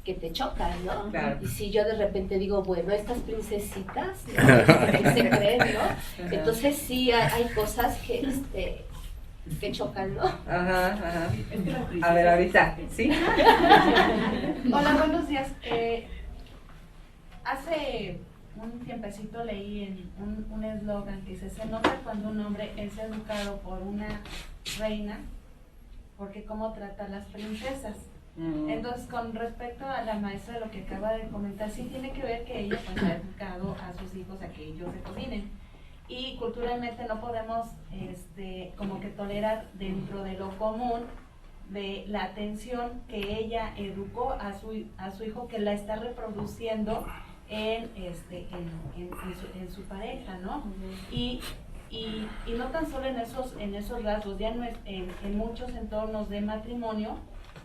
que te chocan, ¿no? Claro. Y si yo de repente digo, bueno, estas princesitas, ¿no? ¿Qué se creen, no? Entonces sí hay cosas que chocan, ¿no? A ver, ahorita, ¿sí? Hola, buenos días. Hace un tiempecito leí en un eslogan que dice, se nota cuando un hombre es educado por una reina, porque cómo trata a las princesas. Entonces, con respecto a la maestra, lo que acaba de comentar, sí tiene que ver que ella pues ha educado a sus hijos a que ellos se cocinen. Y culturalmente no podemos como que tolerar dentro de lo común de la atención que ella educó a su hijo, que la está reproduciendo en su pareja, ¿no? Y no tan solo en esos rasgos, ya no es en muchos entornos de matrimonio.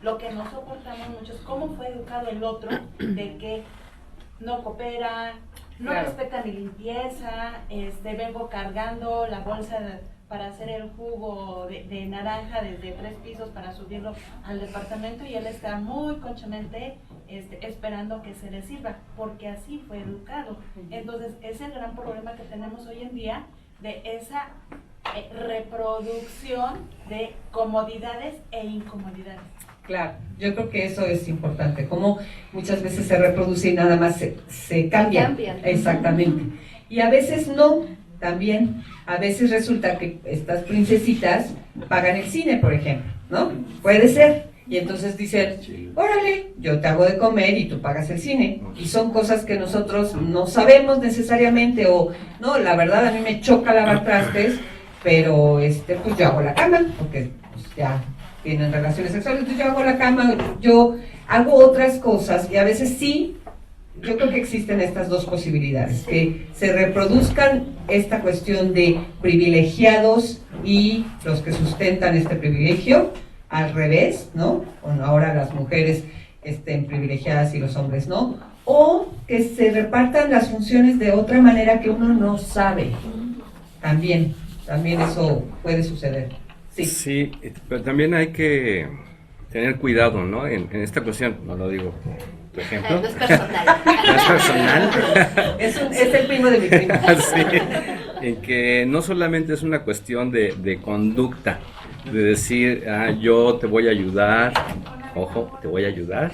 Lo que no soportamos mucho es cómo fue educado el otro, de que no coopera, no respeta mi limpieza, vengo cargando la bolsa para hacer el jugo de naranja desde 3 pisos para subirlo al departamento y él está muy conchamente esperando que se le sirva, porque así fue educado. Entonces, es el gran problema que tenemos hoy en día de esa reproducción de comodidades e incomodidades. Claro, yo creo que eso es importante, como muchas veces se reproduce y nada más se cambia. Exactamente. Y a veces no, también, a veces resulta que estas princesitas pagan el cine, por ejemplo, ¿no? Puede ser. Y entonces dicen, órale, yo te hago de comer y tú pagas el cine. Y son cosas que nosotros no sabemos necesariamente, o no, la verdad a mí me choca lavar trastes, pero pues yo hago la cama, porque pues ya tienen relaciones sexuales, entonces yo hago la cama, yo hago otras cosas, y a veces sí, yo creo que existen estas dos posibilidades, que se reproduzcan esta cuestión de privilegiados y los que sustentan este privilegio, al revés, ¿no? Bueno, ahora las mujeres estén privilegiadas y los hombres no, o que se repartan las funciones de otra manera que uno no sabe. También eso puede suceder. Sí, pero también hay que tener cuidado, ¿no? En esta cuestión, no lo digo por ejemplo. No es personal. No es personal. Es el primo de mi prima. Sí, en que no solamente es una cuestión de conducta, de decir, yo te voy a ayudar, ojo, te voy a ayudar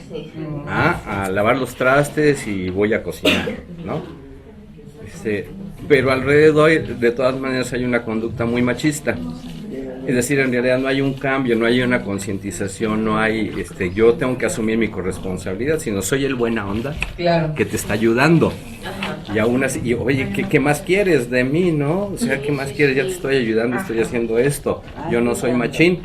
a lavar los trastes y voy a cocinar, ¿no? Pero alrededor, de todas maneras, hay una conducta muy machista. Es decir, en realidad no hay un cambio, no hay una concientización, no hay, yo tengo que asumir mi corresponsabilidad, sino soy el buena onda que te está ayudando. Y aún así, y, oye, ¿qué más quieres de mí, no? O sea, ¿qué más quieres? Ya te estoy ayudando, estoy haciendo esto. Yo no soy machín,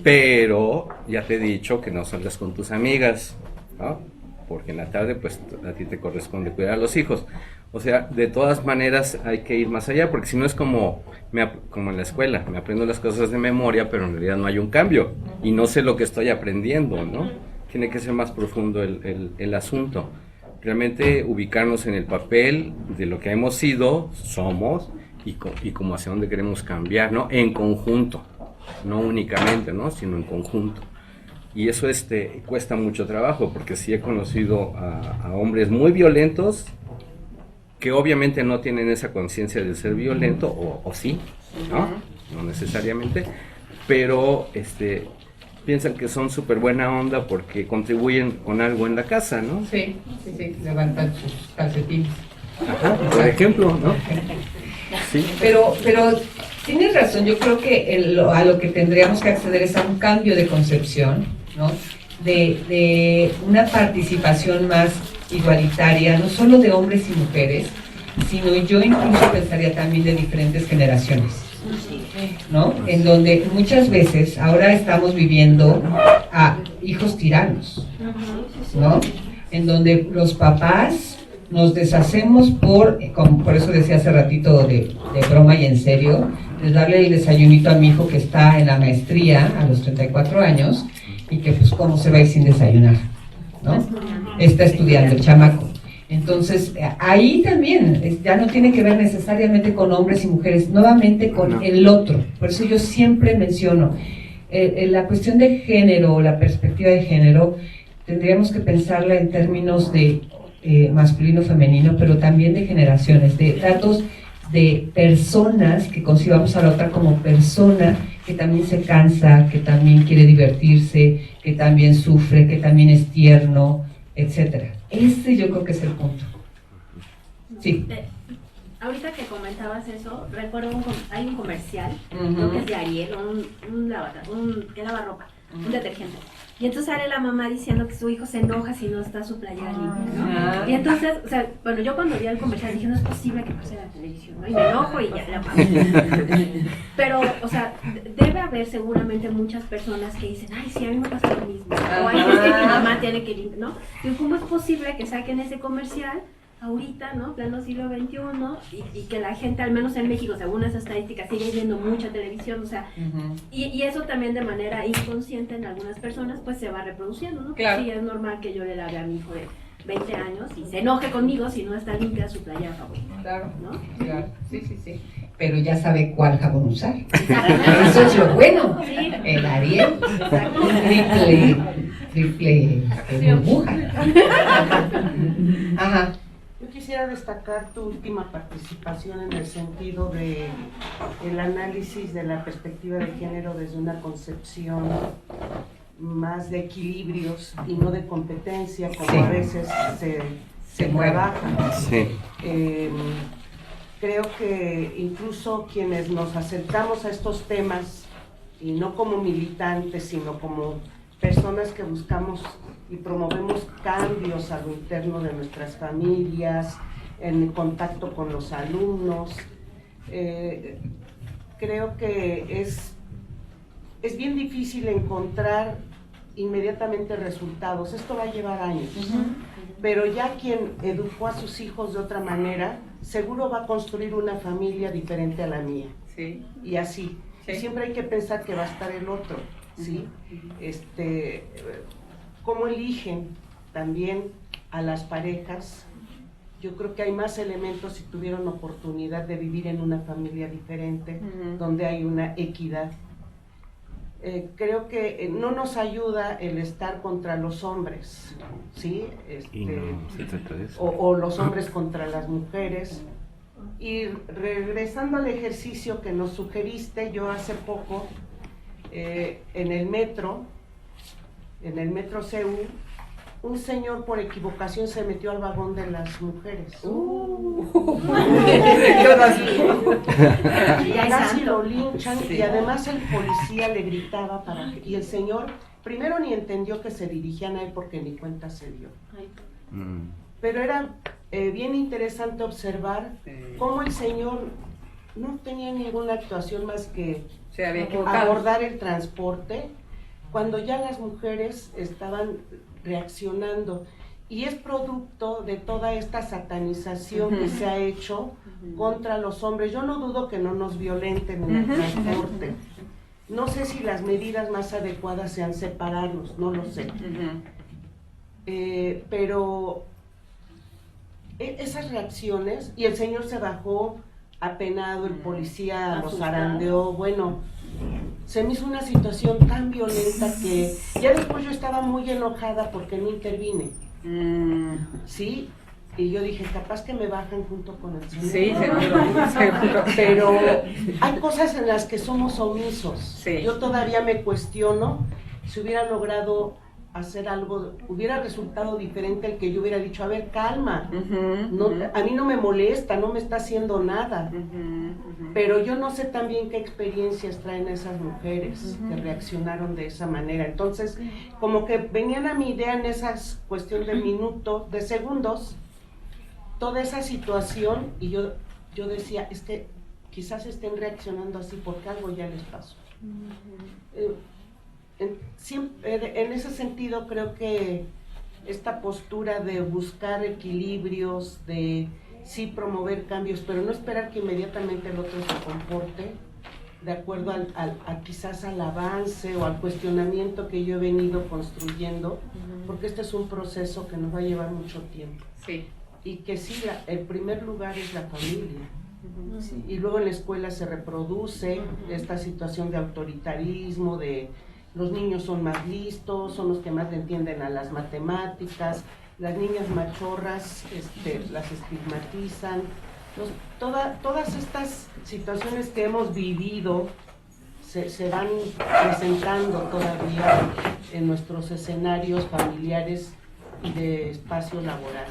pero ya te he dicho que no salgas con tus amigas, ¿no? Porque en la tarde, pues, a ti te corresponde cuidar a los hijos. O sea, de todas maneras hay que ir más allá, porque si no es como en la escuela, me aprendo las cosas de memoria, pero en realidad no hay un cambio, y no sé lo que estoy aprendiendo, ¿no? Tiene que ser más profundo el asunto. Realmente ubicarnos en el papel de lo que hemos sido, somos, y como hacia dónde queremos cambiar, ¿no? En conjunto, no únicamente, ¿no? Sino en conjunto. Y eso cuesta mucho trabajo, porque sí he conocido a hombres muy violentos que obviamente no tienen esa conciencia de ser violento, o sí, ¿no? No necesariamente, pero piensan que son súper buena onda porque contribuyen con algo en la casa, ¿no? Sí, levantan sus calcetines. Ajá, por ejemplo, ¿no? Sí. Pero tienes razón, yo creo que a lo que tendríamos que acceder es a un cambio de concepción, ¿no? De una participación más igualitaria, no solo de hombres y mujeres, sino yo incluso pensaría también de diferentes generaciones, ¿no? En donde muchas veces ahora estamos viviendo a hijos tiranos, ¿no? En donde los papás nos deshacemos por eso decía hace ratito de broma y en serio, de darle el desayunito a mi hijo que está en la maestría a los 34 años y que pues cómo se va a ir sin desayunar, ¿no? Está estudiando el chamaco. Entonces, ahí también ya no tiene que ver necesariamente con hombres y mujeres, nuevamente con el otro. Por eso yo siempre menciono, la cuestión de género, la perspectiva de género, tendríamos que pensarla en términos de masculino, femenino, pero también de generaciones, de datos de personas que concibamos a la otra como persona que también se cansa, que también quiere divertirse, que también sufre, que también es tierno, etcétera. Ese yo creo que es el punto. Sí. Ahorita que comentabas eso, recuerdo hay un comercial, creo que es de Ariel, que lava ropa, un detergente. Y entonces sale la mamá diciendo que su hijo se enoja si no está su playera limpia, ¿no? Y entonces, o sea, bueno, yo cuando vi el comercial dije, no es posible que pase en la televisión, ¿no? Y me enojo y ya la apago. Pero, o sea, debe haber seguramente muchas personas que dicen, ay, sí, a mí me pasa lo mismo. O ay, es que mi mamá tiene que limpiar, ¿no? Y ¿cómo es posible que saquen ese comercial ahorita, ¿no? Pleno siglo XXI, y que la gente, al menos en México, según esas estadísticas, sigue viendo mucha televisión, o sea, y eso también de manera inconsciente en algunas personas, pues se va reproduciendo, ¿no? Claro. Sí, es normal que yo le lave a mi hijo de 20 años y se enoje conmigo si no está limpia su playera favorita. Claro, ¿no? Claro, sí. Pero ya sabe cuál jabón usar. Eso es lo bueno. Sí. El Ariel, triple burbuja. Ajá. Yo quisiera destacar tu última participación en el sentido de el análisis de la perspectiva de género desde una concepción más de equilibrios y no de competencia, como a veces se trabaja. Sí. Creo que incluso quienes nos acercamos a estos temas, y no como militantes, sino como personas que buscamos y promovemos cambios a lo interno de nuestras familias, en contacto con los alumnos, creo que es bien difícil encontrar inmediatamente resultados. Esto va a llevar años, pero ya quien educó a sus hijos de otra manera, seguro va a construir una familia diferente a la mía. Sí. Y así. Sí. Siempre hay que pensar que va a estar el otro, ¿sí? ¿Cómo eligen también a las parejas? Yo creo que hay más elementos si tuvieron oportunidad de vivir en una familia diferente, donde hay una equidad. Creo que no nos ayuda el estar contra los hombres, ¿sí? O los hombres contra las mujeres. Y regresando al ejercicio que nos sugeriste, yo hace poco en el metro CU, un señor por equivocación se metió al vagón de las mujeres. Casi lo linchan, y además el policía le gritaba y el señor primero ni entendió que se dirigían a él porque ni cuenta se dio. Pero era bien interesante observar cómo el señor no tenía ninguna actuación más que abordar el transporte, cuando ya las mujeres estaban reaccionando, y es producto de toda esta satanización que se ha hecho contra los hombres. Yo no dudo que no nos violenten en el transporte. No sé si las medidas más adecuadas sean separarnos, no lo sé. Pero esas reacciones, y el señor se bajó apenado, el policía los zarandeó, bueno, se me hizo una situación tan violenta que ya después yo estaba muy enojada porque no intervine. Sí, y yo dije, capaz que me bajan junto con el señor. Sí, seguro. Pero hay cosas en las que somos omisos. Sí. Yo todavía me cuestiono si hubiera logrado hacer algo, hubiera resultado diferente el que yo hubiera dicho, a ver, calma, a mí no me molesta, no me está haciendo nada, pero yo no sé también qué experiencias traen esas mujeres que reaccionaron de esa manera. Entonces, como que venían a mi idea en esa cuestión de minutos, de segundos, toda esa situación, y yo decía, es que quizás estén reaccionando así porque algo ya les pasó. En ese sentido creo que esta postura de buscar equilibrios, de sí promover cambios, pero no esperar que inmediatamente el otro se comporte de acuerdo quizás al avance o al cuestionamiento que yo he venido construyendo, porque este es un proceso que nos va a llevar mucho tiempo. Sí. Y que sí, el primer lugar es la familia. Sí. Y luego en la escuela se reproduce esta situación de autoritarismo, de los niños son más listos, son los que más le entienden a las matemáticas, las niñas machorras las estigmatizan. Todas estas situaciones que hemos vivido se van presentando todavía en nuestros escenarios familiares y de espacio laboral.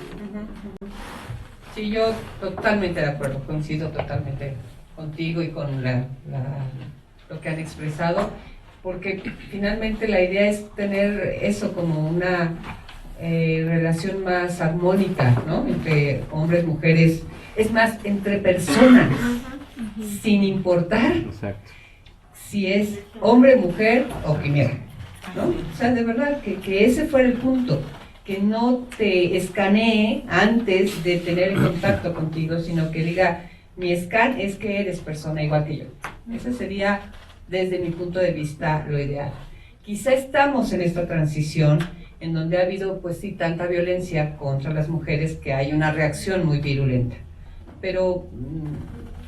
Sí, yo totalmente de acuerdo, coincido totalmente contigo y con lo que han expresado, porque finalmente la idea es tener eso como una relación más armónica, ¿no? Entre hombres, mujeres, es más, entre personas, sin importar si es hombre, mujer o quimera, ¿no? O sea, de verdad, que ese fuera el punto, que no te escanee antes de tener el contacto contigo, sino que diga, mi scan es que eres persona igual que yo. Ese sería, desde mi punto de vista, lo ideal. Quizá estamos en esta transición en donde ha habido, pues sí, tanta violencia contra las mujeres que hay una reacción muy virulenta. Pero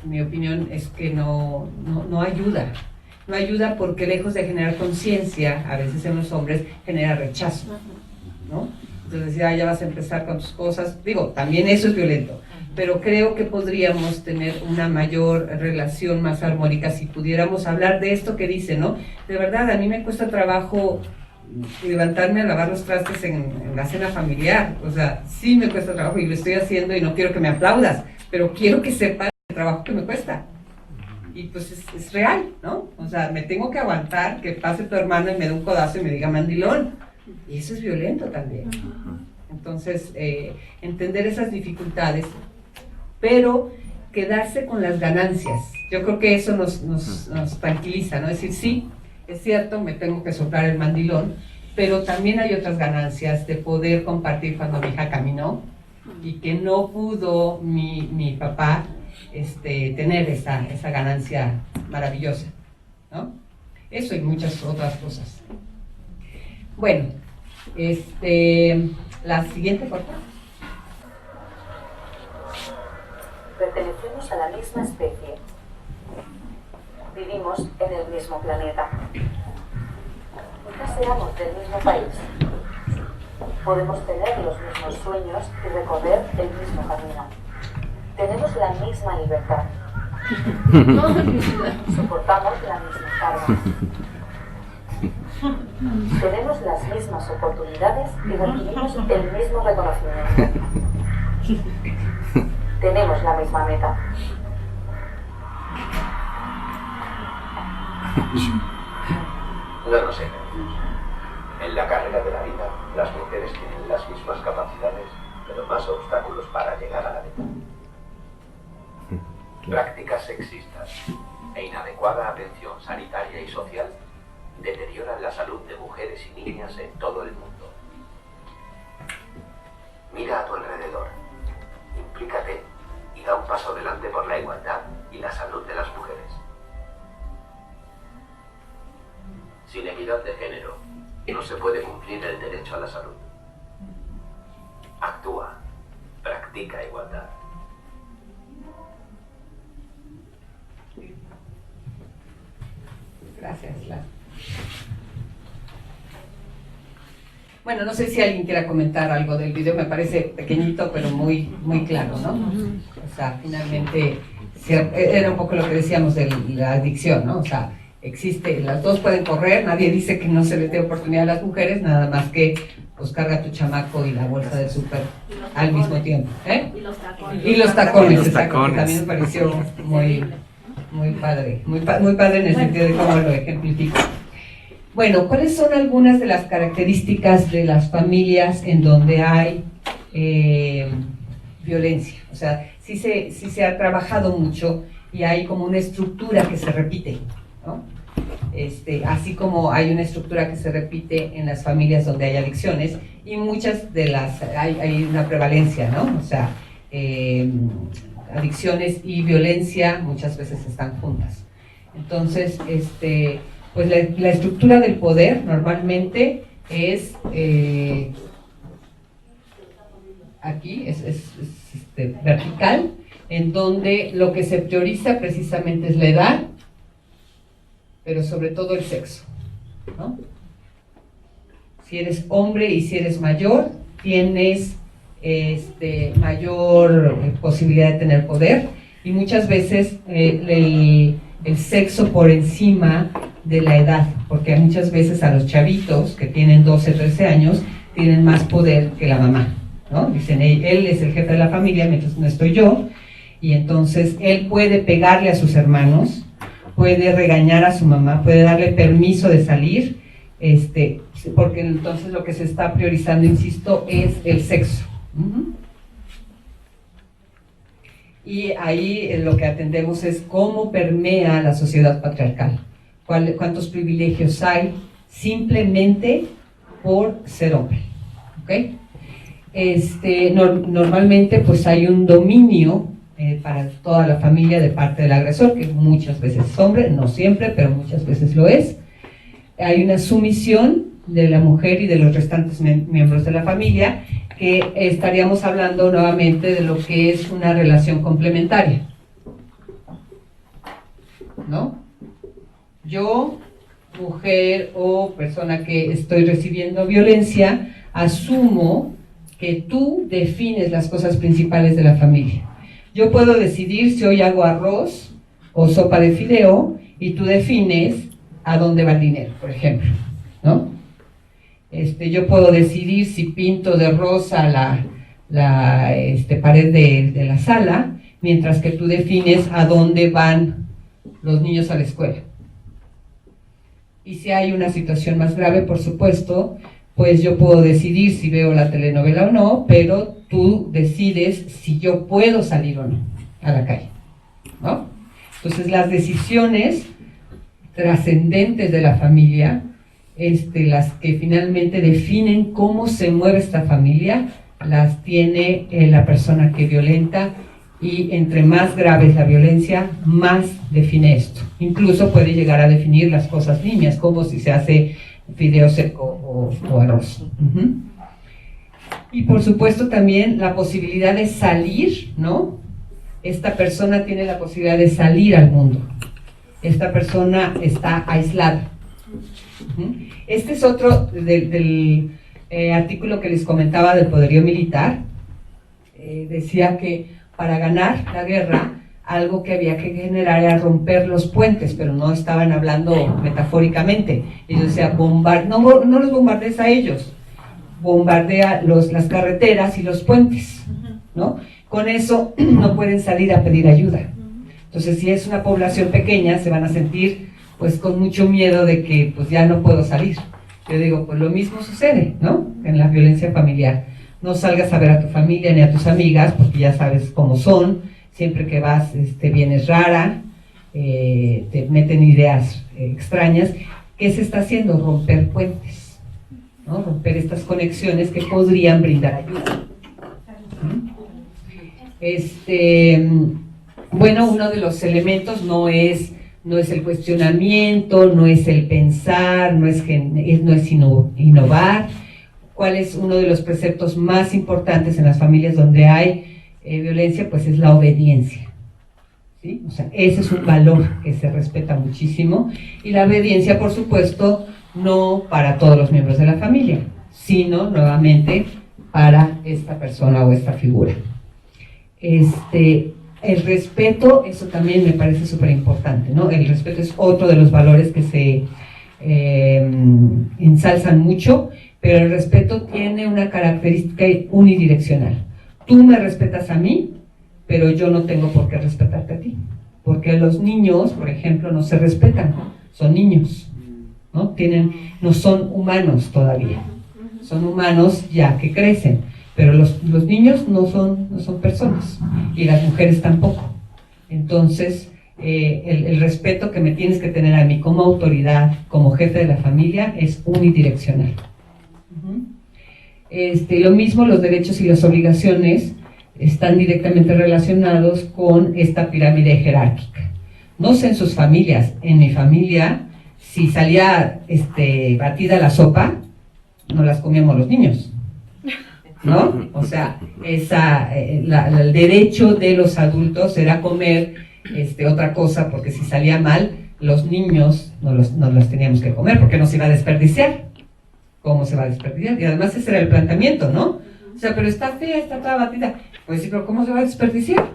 mi opinión es que no ayuda. No ayuda porque lejos de generar conciencia, a veces en los hombres, genera rechazo, ¿no? Entonces ya vas a empezar con tus cosas. Digo, también eso es violento, pero creo que podríamos tener una mayor relación más armónica si pudiéramos hablar de esto que dice, ¿no? De verdad, a mí me cuesta trabajo levantarme a lavar los trastes en la cena familiar. O sea, sí me cuesta trabajo y lo estoy haciendo y no quiero que me aplaudas, pero quiero que sepas el trabajo que me cuesta. Y pues es real, ¿no? O sea, me tengo que aguantar que pase tu hermano y me dé un codazo y me diga mandilón. Y eso es violento también. Entonces, entender esas dificultades, pero quedarse con las ganancias. Yo creo que eso nos tranquiliza, ¿no? Es decir, sí, es cierto, me tengo que soplar el mandilón, pero también hay otras ganancias de poder compartir cuando mi hija caminó y que no pudo mi papá tener esa ganancia maravillosa, ¿no? Eso y muchas otras cosas. Bueno, la siguiente foto. Pertenecemos a la misma especie. Vivimos en el mismo planeta. Quizás seamos del mismo país. Podemos tener los mismos sueños y recorrer el mismo camino. Tenemos la misma libertad. Soportamos la misma carga. Tenemos las mismas oportunidades y recibimos el mismo reconocimiento. Tenemos la misma meta. No lo sé. En la carrera de la vida, las mujeres tienen las mismas capacidades, pero más obstáculos para llegar a la meta. Prácticas sexistas e inadecuada atención sanitaria y social deterioran la salud de mujeres y niñas en todo el mundo. Mira a tu alrededor, implícate y da un paso adelante por la igualdad y la salud de las mujeres. Sin equidad de género, no se puede cumplir el derecho a la salud. Actúa, practica igualdad. Gracias, Lara. Bueno, no sé si alguien quiera comentar algo del video, me parece pequeñito, pero muy claro, ¿no? O sea, finalmente, era un poco lo que decíamos de la adicción, ¿no? O sea, existe, las dos pueden correr, nadie dice que no se les dé oportunidad a las mujeres, nada más que pues carga tu chamaco y la bolsa del súper al mismo tiempo, ¿eh? Y los tacones, exacto, que también me pareció muy padre, muy padre en el sentido de cómo lo ejemplifica. Bueno, ¿cuáles son algunas de las características de las familias en donde hay violencia? O sea, sí se ha trabajado mucho y hay como una estructura que se repite, ¿no? Así como hay una estructura que se repite en las familias donde hay adicciones y muchas de las, hay una prevalencia, ¿no? O sea, adicciones y violencia muchas veces están juntas. Entonces, pues la estructura del poder normalmente es aquí, es vertical, en donde lo que se prioriza precisamente es la edad, pero sobre todo el sexo, ¿no? Si eres hombre y si eres mayor, tienes mayor posibilidad de tener poder, y muchas veces el sexo por encima de la edad, porque muchas veces a los chavitos que tienen 12, 13 años tienen más poder que la mamá, ¿no? Dicen, él es el jefe de la familia mientras no estoy yo, y entonces él puede pegarle a sus hermanos, puede regañar a su mamá, puede darle permiso de salir, porque entonces lo que se está priorizando, insisto, es el sexo. Y ahí lo que atendemos es cómo permea la sociedad patriarcal, cuántos privilegios hay simplemente por ser hombre, ¿okay? Normalmente pues hay un dominio para toda la familia de parte del agresor, que muchas veces es hombre, no siempre, pero muchas veces lo es. Hay una sumisión de la mujer y de los restantes miembros de la familia, que estaríamos hablando nuevamente de lo que es una relación complementaria, ¿no? Yo, mujer o persona que estoy recibiendo violencia, asumo que tú defines las cosas principales de la familia. Yo puedo decidir si hoy hago arroz o sopa de fideo y tú defines a dónde va el dinero, por ejemplo, ¿no? Yo puedo decidir si pinto de rosa la pared de la sala, mientras que tú defines a dónde van los niños a la escuela. Y si hay una situación más grave, por supuesto, pues yo puedo decidir si veo la telenovela o no, pero tú decides si yo puedo salir o no a la calle, ¿no? Entonces las decisiones trascendentes de la familia, las que finalmente definen cómo se mueve esta familia, las tiene la persona que violenta, y entre más grave es la violencia, más define esto. Incluso puede llegar a definir las cosas nimias, como si se hace fideo seco o arroz. Y por supuesto también la posibilidad de salir, ¿no? Esta persona tiene la posibilidad de salir al mundo. Esta persona está aislada. Este es otro del artículo que les comentaba del poderío militar. Decía que para ganar la guerra, algo que había que generar era romper los puentes, pero no estaban hablando metafóricamente. Ellos decían, no los bombardees a ellos, bombardea las carreteras y los puentes, ¿no? Con eso no pueden salir a pedir ayuda. Entonces, si es una población pequeña, se van a sentir pues con mucho miedo de que pues ya no puedo salir. Yo digo, pues lo mismo sucede, ¿no? En la violencia familiar. No salgas a ver a tu familia ni a tus amigas, porque ya sabes cómo son. Siempre que vas, vienes rara, te meten ideas extrañas. ¿Qué se está haciendo? Romper puentes, ¿no? Romper estas conexiones que podrían brindar ayuda. Bueno, uno de los elementos no es el cuestionamiento, no es el pensar, no es innovar. ¿Cuál es uno de los preceptos más importantes en las familias donde hay violencia? Pues es la obediencia, ¿sí? O sea, ese es un valor que se respeta muchísimo. Y la obediencia, por supuesto, no para todos los miembros de la familia, sino nuevamente para esta persona o esta figura. El respeto, eso también me parece súper importante, ¿no? El respeto es otro de los valores que se ensalzan mucho, pero el respeto tiene una característica unidireccional. Tú me respetas a mí, pero yo no tengo por qué respetarte a ti. Porque los niños, por ejemplo, no se respetan, son niños, ¿no? No son humanos todavía, son humanos ya que crecen, pero los niños no son personas, y las mujeres tampoco. Entonces, el respeto que me tienes que tener a mí como autoridad, como jefe de la familia, es unidireccional. Lo mismo, los derechos y las obligaciones están directamente relacionados con esta pirámide jerárquica. No sé en sus familias, en mi familia, si salía batida la sopa, no las comíamos los niños, ¿no? O sea, el derecho de los adultos era comer otra cosa, porque si salía mal, los niños no los teníamos que comer, porque no se iba a desperdiciar. ¿Cómo se va a desperdiciar? Y además ese era el planteamiento, ¿no? O sea, pero está fea, está toda batida. Pues sí, pero ¿cómo se va a desperdiciar?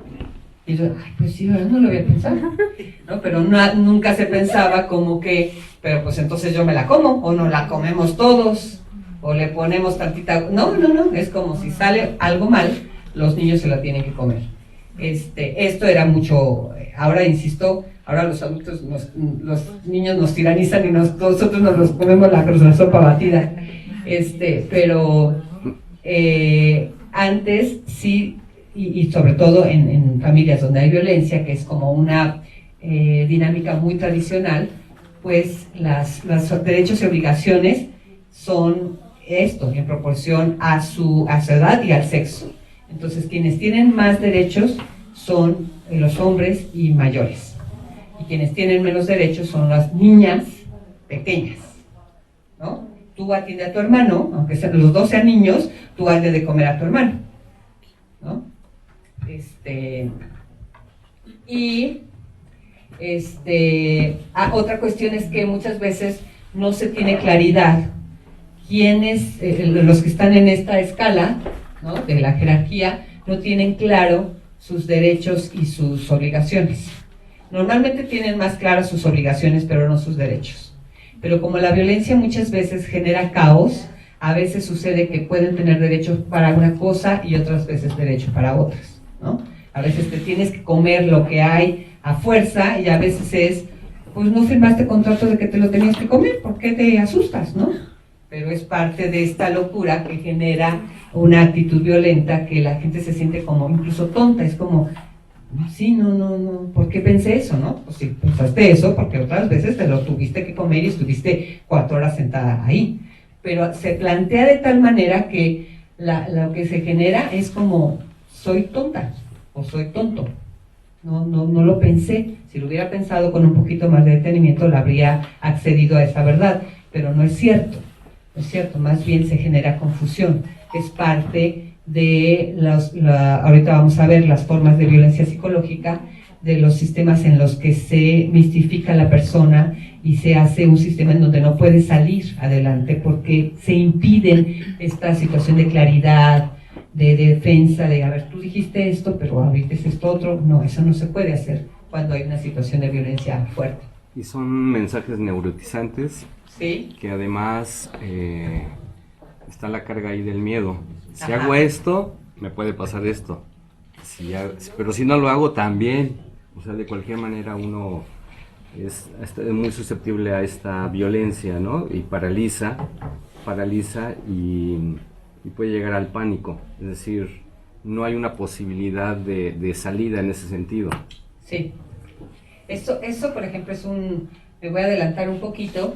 Y yo, ay, pues sí, ¿verdad? No lo había pensado, ¿no? Pero nunca se pensaba como que, pero pues entonces yo me la como, o no la comemos todos, o le ponemos tantita... No, es como si sale algo mal, los niños se la tienen que comer. Esto era mucho, ahora insisto, ahora los adultos, los niños nos tiranizan y nosotros nos los comemos la sopa batida. Pero antes sí, y sobre todo en familias donde hay violencia, que es como una dinámica muy tradicional, pues los derechos y obligaciones son esto, en proporción a su edad y al sexo. Entonces, quienes tienen más derechos son los hombres y mayores. Y quienes tienen menos derechos son las niñas pequeñas, ¿no? Tú atiendes a tu hermano, aunque los dos sean niños, tú has de comer a tu hermano, ¿no? Otra cuestión es que muchas veces no se tiene claridad quiénes, los que están en esta escala, ¿no?, de la jerarquía, no tienen claro sus derechos y sus obligaciones. Normalmente tienen más claras sus obligaciones, pero no sus derechos. Pero como la violencia muchas veces genera caos, a veces sucede que pueden tener derechos para una cosa y otras veces derecho para otras, ¿no? A veces te tienes que comer lo que hay a fuerza, y a veces es, pues no firmaste contrato de que te lo tenías que comer, ¿por qué te asustas, no? Pero es parte de esta locura que genera una actitud violenta, que la gente se siente como incluso tonta, es como, sí, no, ¿por qué pensé eso, no? Pues si pensaste eso, porque otras veces te lo tuviste que comer y estuviste 4 horas sentada ahí. Pero se plantea de tal manera que lo que se genera es como, soy tonta o soy tonto. No lo pensé. Si lo hubiera pensado con un poquito más de detenimiento, le habría accedido a esa verdad, pero no es cierto. No es cierto, más bien se genera confusión. Es parte de ahorita vamos a ver las formas de violencia psicológica, de los sistemas en los que se mistifica a la persona y se hace un sistema en donde no puede salir adelante porque se impiden esta situación de claridad, de defensa, de, a ver, tú dijiste esto, pero ahorita es esto otro. No, eso no se puede hacer cuando hay una situación de violencia fuerte. Y son mensajes neurotizantes, ¿sí?, que además está la carga ahí del miedo. Si Ajá. hago esto, me puede pasar esto. Pero si no lo hago, también. O sea, de cualquier manera uno es muy susceptible a esta violencia, ¿no? Y paraliza y puede llegar al pánico. Es decir, no hay una posibilidad de salida en ese sentido. Sí. Eso, por ejemplo, me voy a adelantar un poquito,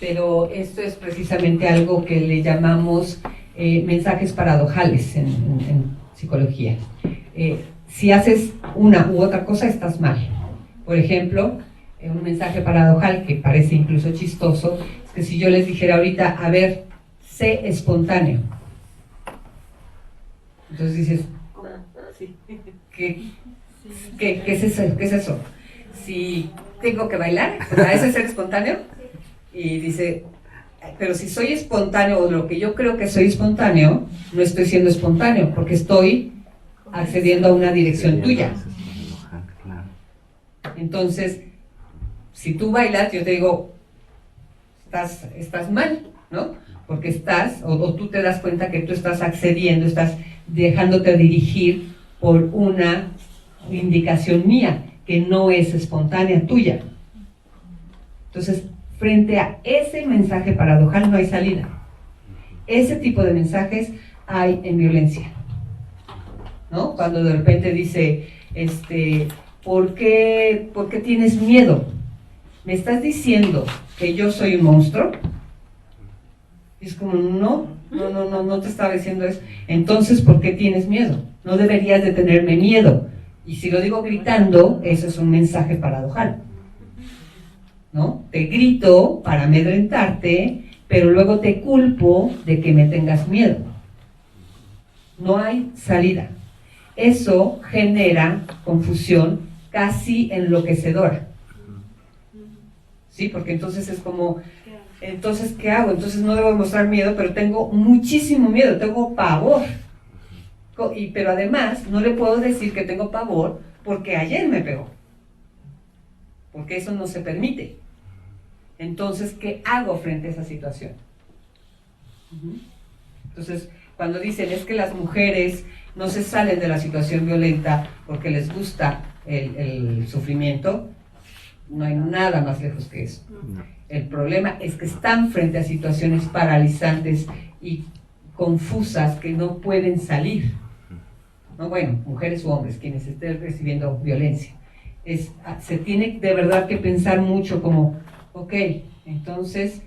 pero esto es precisamente algo que le llamamos mensajes paradojales en psicología. Si haces una u otra cosa, estás mal. Por ejemplo, un mensaje paradojal que parece incluso chistoso es que si yo les dijera ahorita, a ver, sé espontáneo. Entonces dices, ¿qué? ¿Qué es eso? ¿Qué es eso? Si tengo que bailar, o sea, ¿ese es ser espontáneo? Y dice, pero si soy espontáneo, o lo que yo creo que soy espontáneo, no estoy siendo espontáneo, porque estoy accediendo a una dirección tuya. Entonces, si tú bailas, yo te digo, estás mal, ¿no? Porque estás, o tú te das cuenta que tú estás accediendo, estás dejándote dirigir por una indicación mía, que no es espontánea tuya. Entonces, frente a ese mensaje paradojal no hay salida. Ese tipo de mensajes hay en violencia, ¿no? Cuando de repente dice, ¿por qué tienes miedo? ¿Me estás diciendo que yo soy un monstruo? Y es como, no te estaba diciendo eso. Entonces, ¿por qué tienes miedo? No deberías de tenerme miedo. Y si lo digo gritando, eso es un mensaje paradojal, ¿no? Te grito para amedrentarte, pero luego te culpo de que me tengas miedo. No hay salida. Eso genera confusión casi enloquecedora. ¿Sí? Porque entonces es como, entonces, ¿qué hago? Entonces no debo mostrar miedo, pero tengo muchísimo miedo, tengo pavor. Pero además no le puedo decir que tengo pavor porque ayer me pegó. Porque eso no se permite. Entonces, ¿qué hago frente a esa situación? Entonces, cuando dicen es que las mujeres no se salen de la situación violenta porque les gusta el sufrimiento, no hay nada más lejos que eso. El problema es que están frente a situaciones paralizantes y confusas que no pueden salir. No, bueno, mujeres u hombres, quienes estén recibiendo violencia. Se tiene de verdad que pensar mucho como, ok, entonces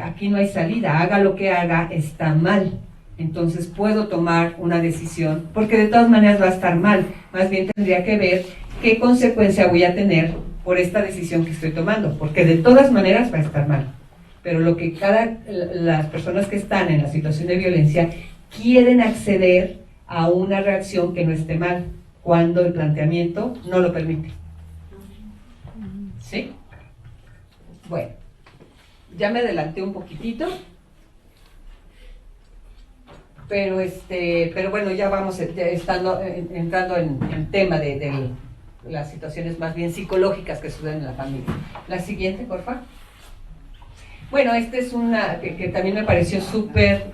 aquí no hay salida, haga lo que haga, está mal. Entonces puedo tomar una decisión, porque de todas maneras va a estar mal. Más bien tendría que ver qué consecuencia voy a tener por esta decisión que estoy tomando, porque de todas maneras va a estar mal. Pero lo que las personas que están en la situación de violencia quieren acceder a una reacción que no esté mal, cuando el planteamiento no lo permite. ¿Sí? Bueno, ya me adelanté un poquitito, pero bueno, ya vamos entrando en tema de las situaciones más bien psicológicas que suceden en la familia. La siguiente, por favor. Bueno, esta es una que también me pareció súper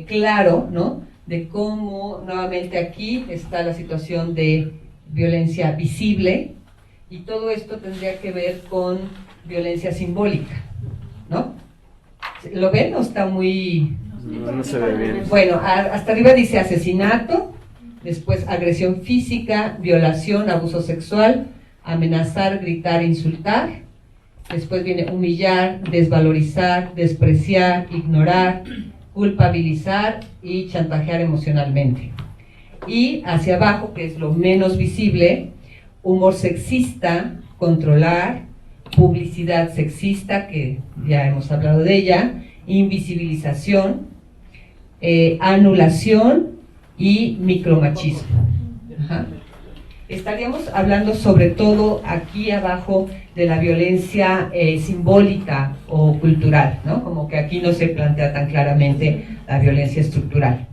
claro, ¿no? De cómo nuevamente aquí está la situación de violencia visible, y todo esto tendría que ver con violencia simbólica, ¿no? ¿Lo ven o está muy...? No se ve bien. Bueno, hasta arriba dice asesinato, después agresión física, violación, abuso sexual, amenazar, gritar, insultar. Después viene humillar, desvalorizar, despreciar, ignorar, culpabilizar y chantajear emocionalmente. Y hacia abajo, que es lo menos visible, humor sexista, controlar, publicidad sexista, que ya hemos hablado de ella, invisibilización, anulación y micromachismo. Ajá. Estaríamos hablando sobre todo aquí abajo de la violencia simbólica o cultural, ¿no? Como que aquí no se plantea tan claramente la violencia estructural.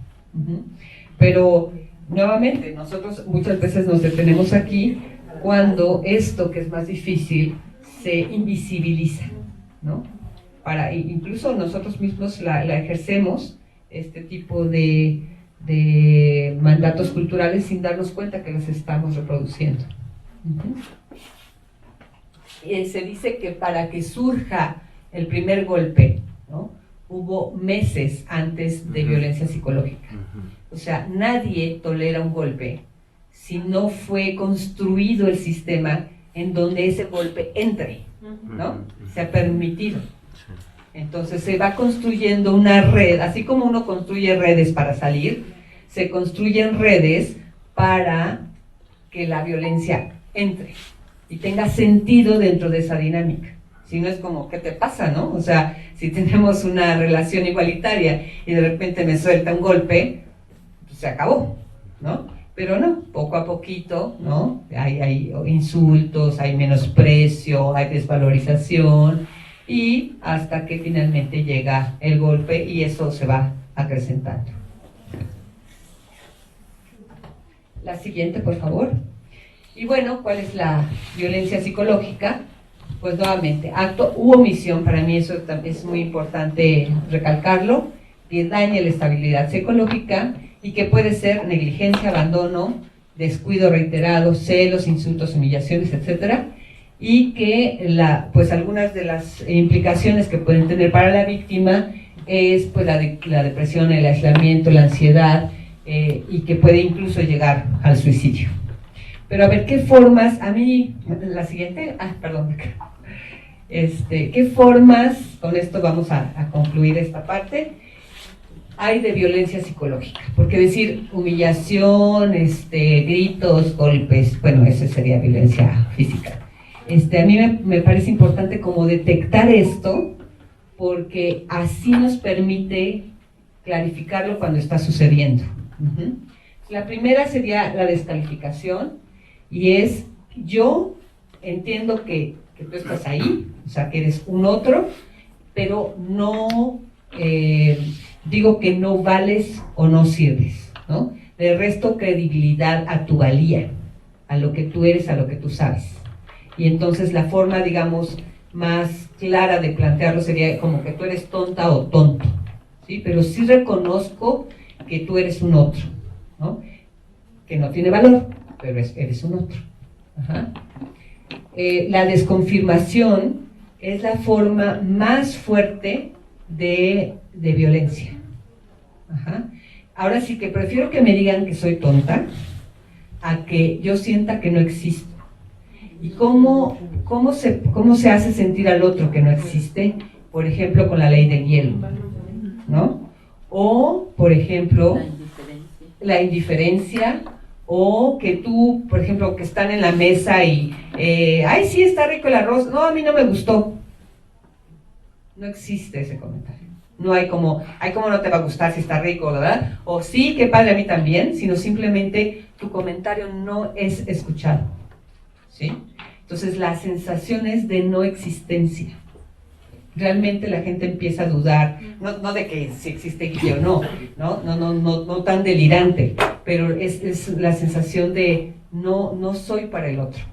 Pero nuevamente, nosotros muchas veces nos detenemos aquí cuando esto que es más difícil se invisibiliza, ¿no? Incluso nosotros mismos la ejercemos, este tipo de mandatos culturales, sin darnos cuenta que los estamos reproduciendo. Se dice que para que surja el primer golpe, ¿no? Hubo meses antes de violencia psicológica. O sea, nadie tolera un golpe si no fue construido el sistema en donde ese golpe entre, ¿no? Se ha permitido. Entonces se va construyendo una red, así como uno construye redes para salir, se construyen redes para que la violencia entre y tenga sentido dentro de esa dinámica. Si no es como, ¿qué te pasa, no? O sea, si tenemos una relación igualitaria y de repente me suelta un golpe, pues se acabó, ¿no? Pero no, poco a poquito, ¿no? Hay insultos, hay menosprecio, hay desvalorización, y hasta que finalmente llega el golpe y eso se va acrecentando. La siguiente, por favor. Y bueno, ¿cuál es la violencia psicológica? Pues nuevamente, acto u omisión, para mí eso es muy importante recalcarlo, que daña la estabilidad psicológica y que puede ser negligencia, abandono, descuido reiterado, celos, insultos, humillaciones, etcétera, y que pues algunas de las implicaciones que pueden tener para la víctima es pues la depresión, el aislamiento, la ansiedad, y que puede incluso llegar al suicidio. Pero a ver, ¿qué formas? A mí, la siguiente, perdón, ¿qué formas, con esto vamos a concluir esta parte, hay de violencia psicológica? Porque decir humillación, gritos, golpes, bueno, eso sería violencia física. A mí me parece importante como detectar esto, porque así nos permite clarificarlo cuando está sucediendo. La primera sería la descalificación, y es: yo entiendo que tú estás ahí, o sea, que eres un otro, pero no digo que no vales o no sirves, ¿no? Le resto credibilidad a tu valía, a lo que tú eres, a lo que tú sabes. Y entonces la forma, digamos, más clara de plantearlo sería como que tú eres tonta o tonto, ¿sí? Pero sí reconozco que tú eres un otro, ¿no? Que no tiene valor, pero eres un otro. Ajá. La desconfirmación es la forma más fuerte de violencia. Ajá. Ahora sí que prefiero que me digan que soy tonta a que yo sienta que no existo. ¿Y cómo se hace sentir al otro que no existe? Por ejemplo, con la ley del hielo, ¿no? O, por ejemplo, la indiferencia, o que tú, por ejemplo, que están en la mesa y, ay, sí, está rico el arroz, no, a mí no me gustó. No existe ese comentario. No hay como, ay, cómo no te va a gustar si está rico, ¿verdad? O sí, qué padre, a mí también, sino simplemente tu comentario no es escuchado, ¿sí? Entonces la sensación es de no existencia. Realmente la gente empieza a dudar, no de que si existe Guille o no tan delirante, pero es la sensación de no soy para el otro.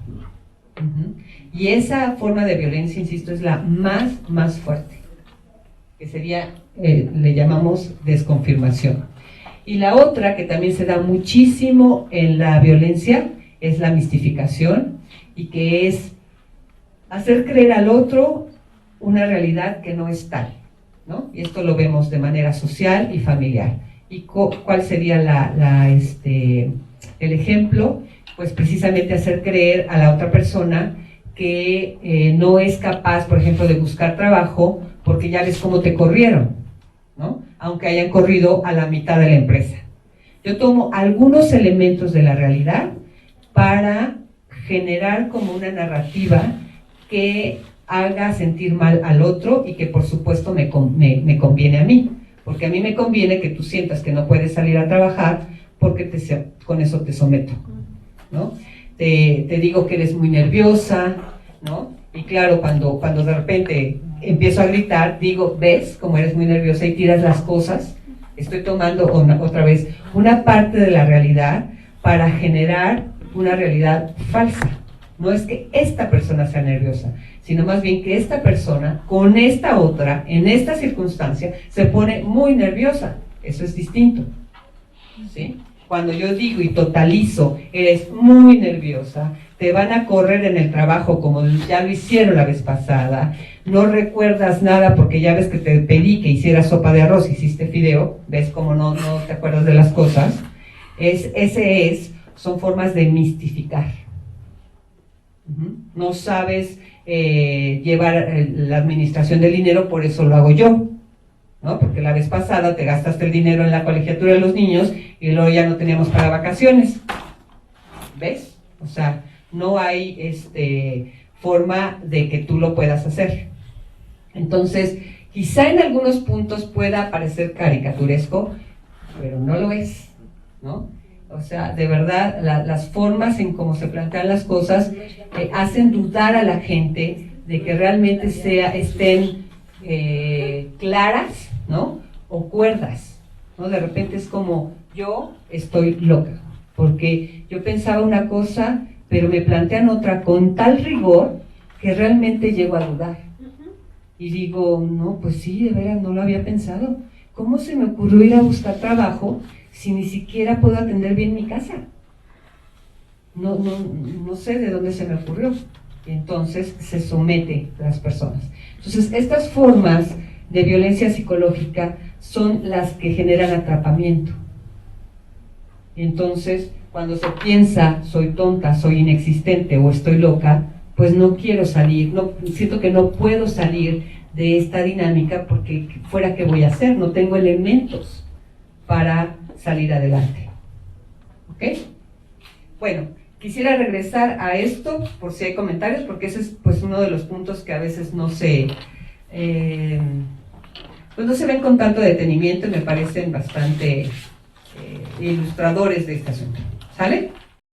Y esa forma de violencia, insisto, es la más fuerte, que sería, le llamamos desconfirmación. Y la otra, que también se da muchísimo en la violencia, es la mistificación, y que es hacer creer al otro una realidad que no es tal, ¿no? Y esto lo vemos de manera social y familiar. ¿Y cuál sería el ejemplo? Pues precisamente hacer creer a la otra persona que no es capaz, por ejemplo, de buscar trabajo porque ya ves cómo te corrieron, ¿no? Aunque hayan corrido a la mitad de la empresa. Yo tomo algunos elementos de la realidad para generar como una narrativa que haga sentir mal al otro y que por supuesto me conviene a mí, porque a mí me conviene que tú sientas que no puedes salir a trabajar porque con eso te someto, ¿no? Te digo que eres muy nerviosa, ¿no? Y claro, cuando de repente empiezo a gritar, digo, ¿ves cómo eres muy nerviosa? Y tiras las cosas. Estoy tomando otra vez una parte de la realidad para generar una realidad falsa. No es que esta persona sea nerviosa, sino más bien que esta persona, con esta otra, en esta circunstancia, se pone muy nerviosa. Eso es distinto, ¿sí? Cuando yo digo y totalizo, eres muy nerviosa, te van a correr en el trabajo como ya lo hicieron la vez pasada, no recuerdas nada porque ya ves que te pedí que hicieras sopa de arroz, hiciste fideo, ves cómo no te acuerdas de las cosas, son formas de mistificar. No sabes llevar la administración del dinero, por eso lo hago yo, ¿no? Porque la vez pasada te gastaste el dinero en la colegiatura de los niños y luego ya no teníamos para vacaciones. ¿Ves? O sea, no hay forma de que tú lo puedas hacer. Entonces, quizá en algunos puntos pueda parecer caricaturesco, pero no lo es, ¿no? O sea, de verdad, las formas en cómo se plantean las cosas hacen dudar a la gente de que realmente estén claras, ¿no? O cuerdas, ¿no? De repente es como, yo estoy loca, porque yo pensaba una cosa, pero me plantean otra con tal rigor que realmente llego a dudar. Y digo, no, pues sí, de veras, no lo había pensado. ¿Cómo se me ocurrió ir a buscar trabajo si ni siquiera puedo atender bien mi casa? No sé de dónde se me ocurrió. Y entonces se somete a las personas. Entonces, estas formas de violencia psicológica son las que generan atrapamiento. Y entonces, cuando se piensa, soy tonta, soy inexistente o estoy loca, pues no quiero salir, siento que no puedo salir de esta dinámica porque fuera qué voy a hacer, no tengo elementos para salir adelante. ¿Ok? Bueno, quisiera regresar a esto por si hay comentarios, porque ese es pues uno de los puntos que a veces no se ven con tanto detenimiento y me parecen bastante ilustradores de este asunto. ¿Sale?